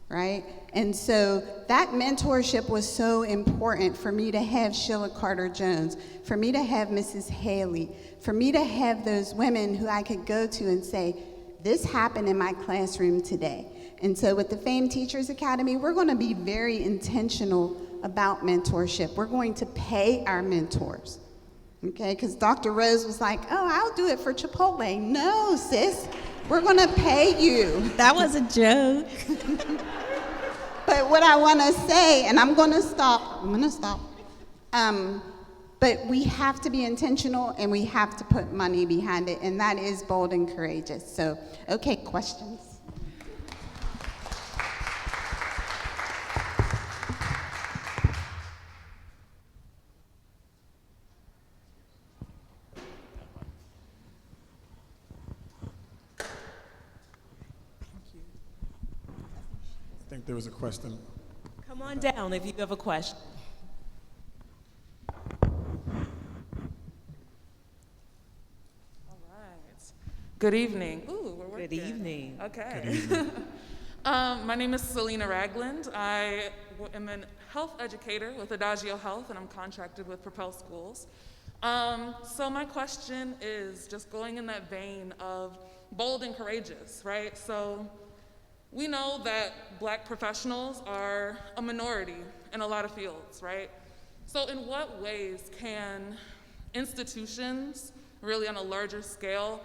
right? And so that mentorship was so important for me to have Sheila Carter-Jones, for me to have Mrs. Haley, for me to have those women who I could go to and say, this happened in my classroom today. And so with the FAME Teachers Academy, we're going to be very intentional about mentorship. We're going to pay our mentors. Okay, because Dr. Rose was like, oh, I'll do it for Chipotle. No, sis, we're going to pay you. That was a joke. But what I want to say, and I'm going to stop, but we have to be intentional and we have to put money behind it, and that is bold and courageous. So, okay, questions? I think there was a question. Come on down if you have a question. All right. Good evening. Ooh, we're working. Good evening. Okay. Good evening. My name is Selena Ragland. I am a health educator with Adagio Health, and I'm contracted with Propel Schools. So my question is just going in that vein of bold and courageous, right? So we know that Black professionals are a minority in a lot of fields, right? So in what ways can institutions, really on a larger scale,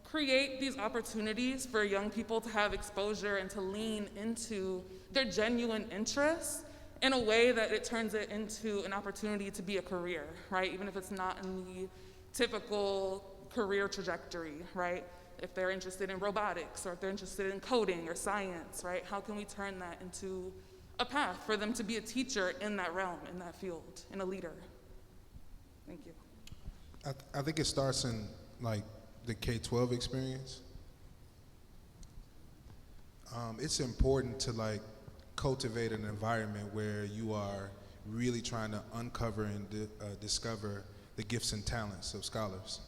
create these opportunities for young people to have exposure and to lean into their genuine interests in a way that it turns it into an opportunity to be a career, right? Even if it's not in the typical career trajectory, right? If they're interested in robotics or if they're interested in coding or science, right? How can we turn that into a path for them to be a teacher in that realm, in that field, and a leader? Thank you. I think it starts in like the K-12 experience. It's important to like cultivate an environment where you are really trying to uncover and discover the gifts and talents of scholars.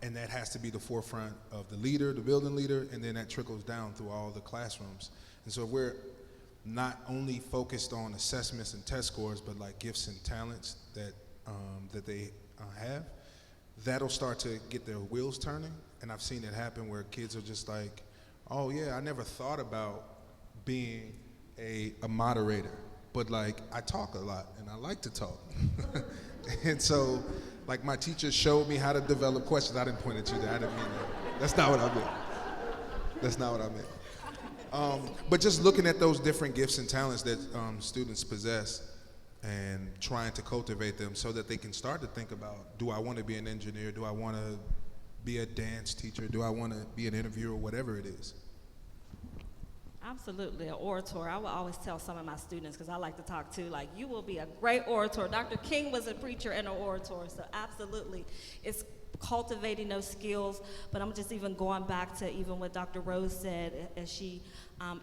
And that has to be the forefront of the leader, the building leader, and then that trickles down through all the classrooms. And so if we're not only focused on assessments and test scores, but like gifts and talents that, that they have, that'll start to get their wheels turning. And I've seen it happen where kids are just like, oh yeah, I never thought about being a moderator, but like I talk a lot and I like to talk. And so like my teacher showed me how to develop questions. I didn't point at you there, I didn't mean that. That's not what I meant. That's not what I meant. But just looking at those different gifts and talents that students possess and trying to cultivate them so that they can start to think about, do I want to be an engineer? Do I want to be a dance teacher? Do I want to be an interviewer? Whatever it is. Absolutely, an orator. I will always tell some of my students, because I like to talk too, like, you will be a great orator. Dr. King was a preacher and an orator, so absolutely. It's cultivating those skills, but I'm just even going back to even what Dr. Rose said as she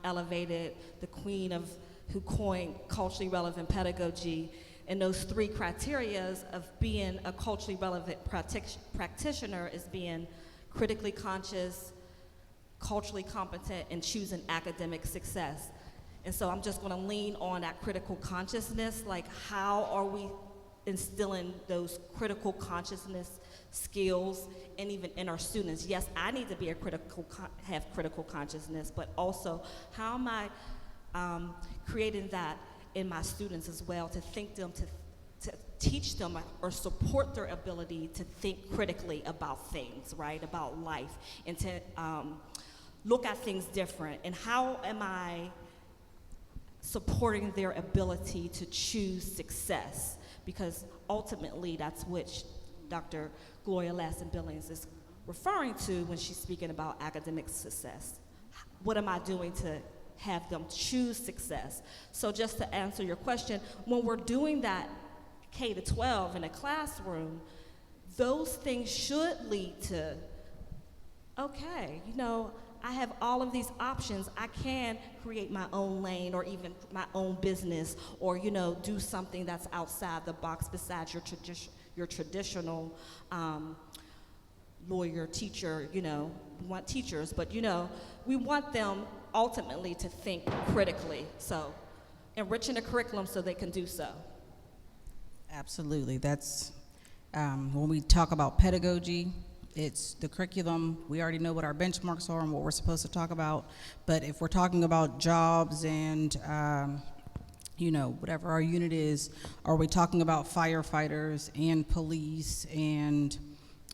elevated the queen of who coined culturally relevant pedagogy, and those 3 criterias of being a culturally relevant practitioner is being critically conscious, culturally competent, and choosing academic success. And so I'm just gonna lean on that critical consciousness, like how are we instilling those critical consciousness skills and even in our students? Yes, I need to be have critical consciousness, but also how am I creating that in my students as well, to think them, to teach them or support their ability to think critically about things, right, about life, and to look at things different. And how am I supporting their ability to choose success? Because ultimately that's what Dr. Gloria Lasson-Billings is referring to when she's speaking about academic success. What am I doing to have them choose success? So just to answer your question, when we're doing that K-12 in a classroom, those things should lead to, okay, you know, I have all of these options. I can create my own lane or even my own business, or, you know, do something that's outside the box besides your traditional lawyer, teacher. You know, we want teachers, but, you know, we want them ultimately to think critically. So enriching the curriculum so they can do so. Absolutely. That's when we talk about pedagogy, it's the curriculum. We already know what our benchmarks are and what we're supposed to talk about. But if we're talking about jobs and, you know, whatever our unit is, are we talking about firefighters and police and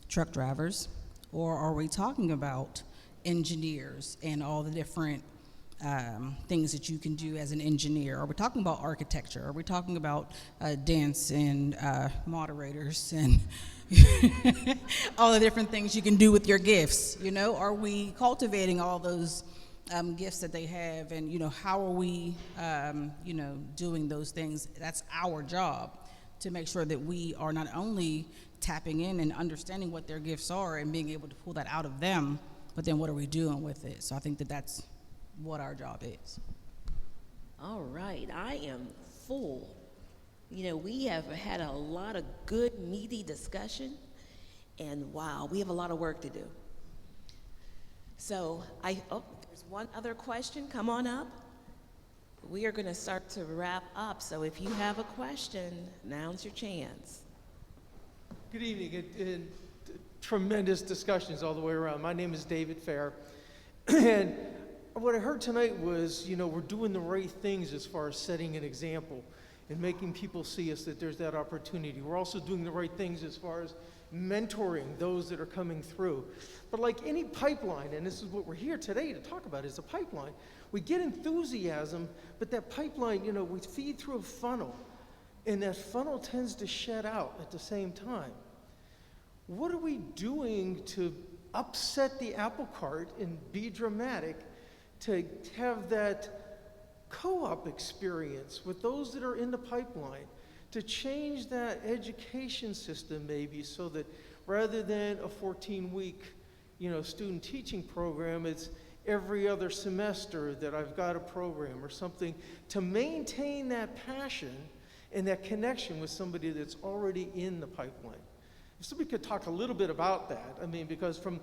truck drivers? Or are we talking about engineers and all the different things that you can do as an engineer? Are we talking about architecture? Are we talking about dance and moderators and all the different things you can do with your gifts? You know, are we cultivating all those gifts that they have? And, you know, how are we, you know, doing those things? That's our job, to make sure that we are not only tapping in and understanding what their gifts are and being able to pull that out of them, but then what are we doing with it? So I think that that's what our job is. All right, I am full. You know, we have had a lot of good, meaty discussion, and wow, we have a lot of work to do. So, there's one other question. Come on up. We are going to start to wrap up, so if you have a question, now's your chance. Good evening. Tremendous discussions all the way around. My name is David Fair, and what I heard tonight was, you know, we're doing the right things as far as setting an example and making people see us that there's that opportunity. We're also doing the right things as far as mentoring those that are coming through. But like any pipeline, and this is what we're here today to talk about, is a pipeline. We get enthusiasm, but that pipeline, you know, we feed through a funnel, and that funnel tends to shed out at the same time. What are we doing to upset the apple cart and be dramatic, to have that co-op experience with those that are in the pipeline, to change that education system maybe, so that rather than a 14-week, you know, student teaching program, it's every other semester that I've got a program or something to maintain that passion and that connection with somebody that's already in the pipeline. If somebody could talk a little bit about that, I mean, because from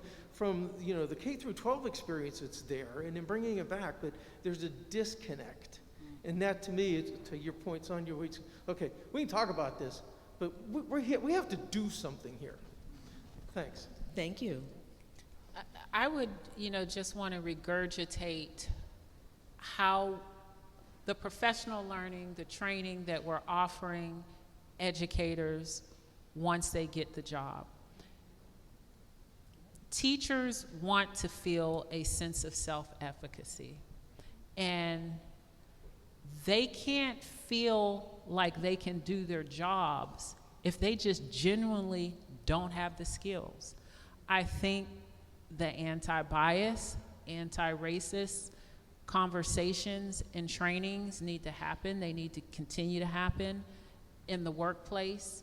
the K through 12 experience, it's there, and then bringing it back, but there's a disconnect. And that, to me, to your point, Sonia, okay, we can talk about this, but we have to do something here. Thanks. Thank you. I would, just want to regurgitate how the professional learning, the training that we're offering educators once they get the job. Teachers want to feel a sense of self-efficacy, and they can't feel like they can do their jobs if they just genuinely don't have the skills. I think the anti-bias, anti-racist conversations and trainings need to happen. They need to continue to happen in the workplace,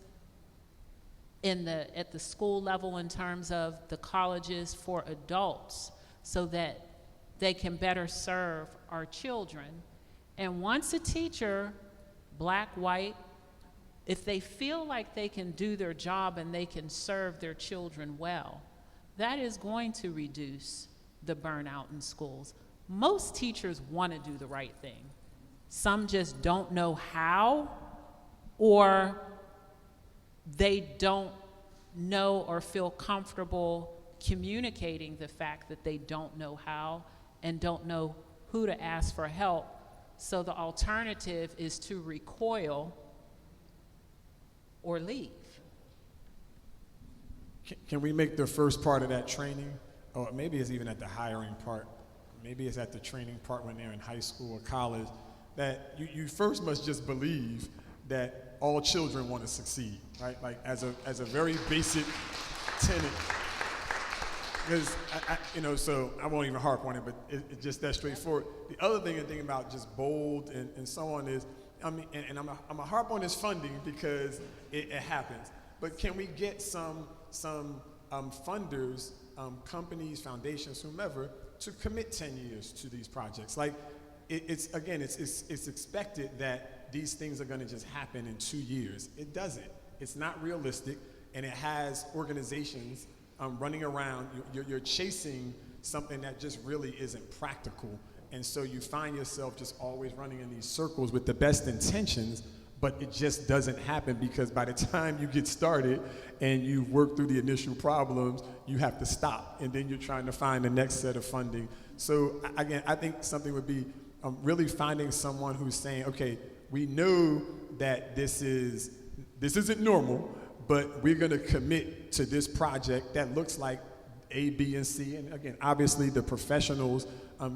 at the school level in terms of the colleges for adults, so that they can better serve our children. And once a teacher, black, white, if they feel like they can do their job and they can serve their children well, that is going to reduce the burnout in schools. Most teachers want to do the right thing. Some just don't know how, or they don't know or feel comfortable communicating the fact that they don't know how and don't know who to ask for help. So the alternative is to recoil or leave. Can we make the first part of that training, or maybe it's even at the hiring part, maybe it's at the training part when they're in high school or college, that you first must just believe that all children want to succeed, right? Like as a very basic tenet. Because, so I won't even harp on it, but it's just that straightforward. The other thing I think about just bold and so on is, I'm a harp on this funding because it happens. But can we get some funders, companies, foundations, whomever, to commit 10 years to these projects? Like, it's expected that these things are going to just happen in 2 years. It doesn't. It's not realistic, and it has organizations running around. You're chasing something that just really isn't practical, and so you find yourself just always running in these circles with the best intentions, but it just doesn't happen, because by the time you get started and you work through the initial problems, you have to stop, and then you're trying to find the next set of funding. So again, I think something would be really finding someone who's saying, okay, we know that this isn't normal, but we're going to commit to this project that looks like A, B, and C. And again, obviously the professionals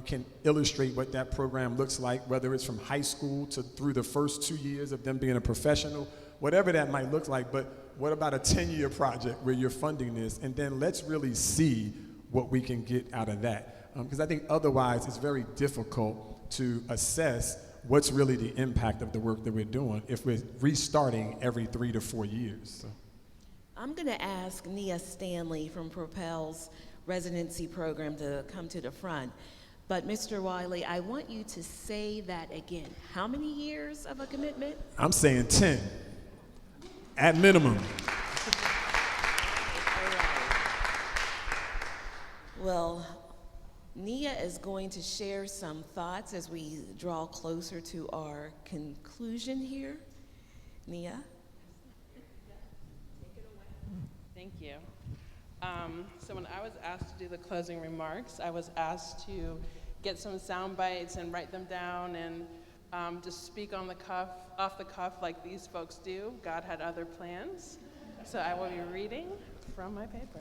can illustrate what that program looks like, whether it's from high school to through the first 2 years of them being a professional, whatever that might look like. But what about a 10-year project where you're funding this? And then let's really see what we can get out of that. Because I think otherwise it's very difficult to assess what's really the impact of the work that we're doing if we're restarting every 3 to 4 years. So. I'm going to ask Nia Stanley from Propel's residency program to come to the front. But Mr. Wiley, I want you to say that again. How many years of a commitment? I'm saying 10, at minimum. Well, Nia is going to share some thoughts as we draw closer to our conclusion here. Nia? Thank you. So when I was asked to do the closing remarks, I was asked to get some sound bites and write them down and just speak on the cuff, off the cuff like these folks do. God had other plans. So I will be reading from my paper.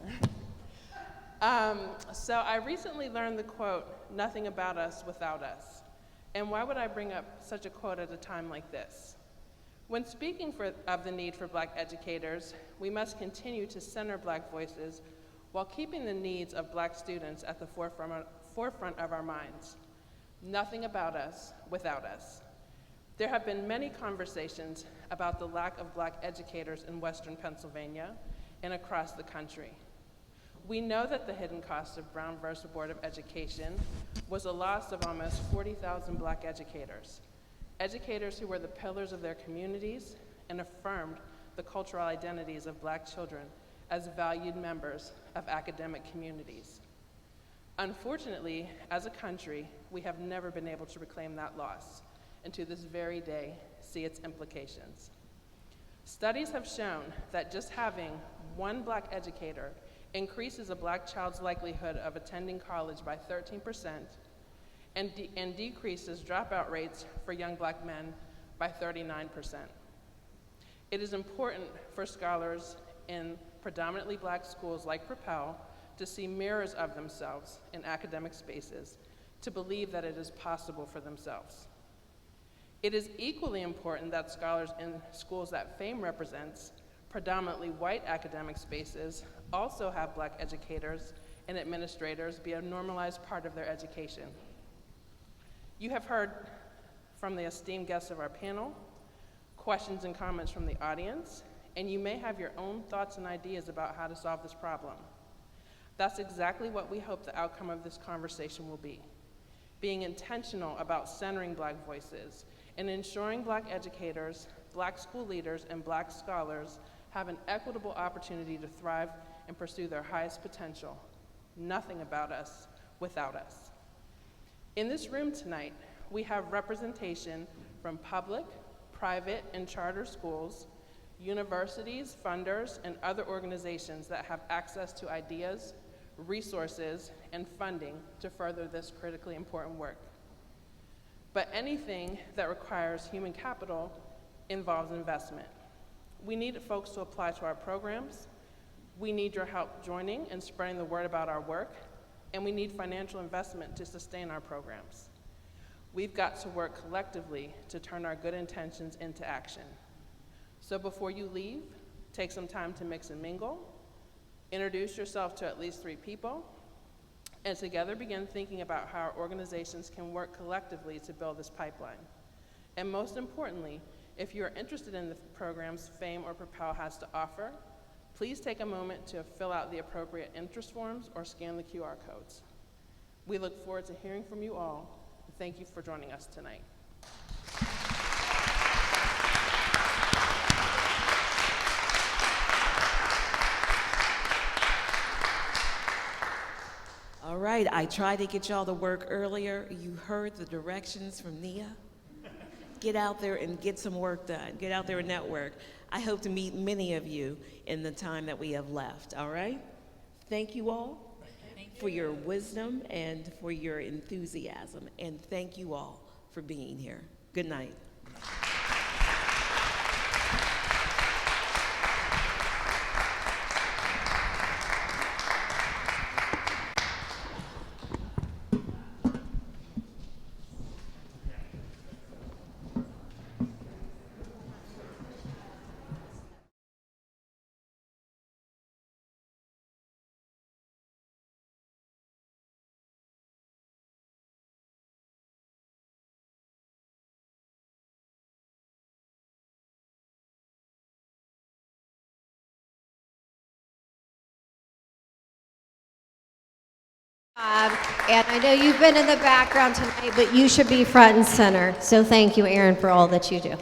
So I recently learned the quote, "Nothing about us without us." And why would I bring up such a quote at a time like this? When speaking of the need for Black educators, we must continue to center Black voices while keeping the needs of Black students at the forefront of our minds. Nothing about us without us. There have been many conversations about the lack of Black educators in Western Pennsylvania and across the country. We know that the hidden cost of Brown versus Board of Education was a loss of almost 40,000 Black educators, educators who were the pillars of their communities and affirmed the cultural identities of Black children as valued members of academic communities. Unfortunately, as a country, we have never been able to reclaim that loss, and to this very day, see its implications. Studies have shown that just having one Black educator increases a Black child's likelihood of attending college by 13% and decreases dropout rates for young Black men by 39%. It is important for scholars in predominantly Black schools like Propel to see mirrors of themselves in academic spaces, to believe that it is possible for themselves. It is equally important that scholars in schools that FAME represents, predominantly white academic spaces, also have Black educators and administrators be a normalized part of their education. You have heard from the esteemed guests of our panel, questions and comments from the audience, and you may have your own thoughts and ideas about how to solve this problem. That's exactly what we hope the outcome of this conversation will be, being intentional about centering Black voices and ensuring Black educators, Black school leaders, and Black scholars have an equitable opportunity to thrive and pursue their highest potential. Nothing about us without us. In this room tonight, we have representation from public, private, and charter schools, universities, funders, and other organizations that have access to ideas, resources, and funding to further this critically important work. But anything that requires human capital involves investment. We need folks to apply to our programs. We need your help joining and spreading the word about our work, and we need financial investment to sustain our programs. We've got to work collectively to turn our good intentions into action. So before you leave, take some time to mix and mingle, introduce yourself to at least 3 people, and together begin thinking about how our organizations can work collectively to build this pipeline. And most importantly, if you are interested in the programs FAME or Propel has to offer, please take a moment to fill out the appropriate interest forms or scan the QR codes. We look forward to hearing from you all, and thank you for joining us tonight. All right, I tried to get y'all to work earlier. You heard the directions from Nia. Get out there and get some work done. Get out there and network. I hope to meet many of you in the time that we have left, all right? Thank you all for your wisdom and for your enthusiasm, and thank you all for being here. Good night. And I know you've been in the background tonight, but you should be front and center. So thank you, Aaron, for all that you do.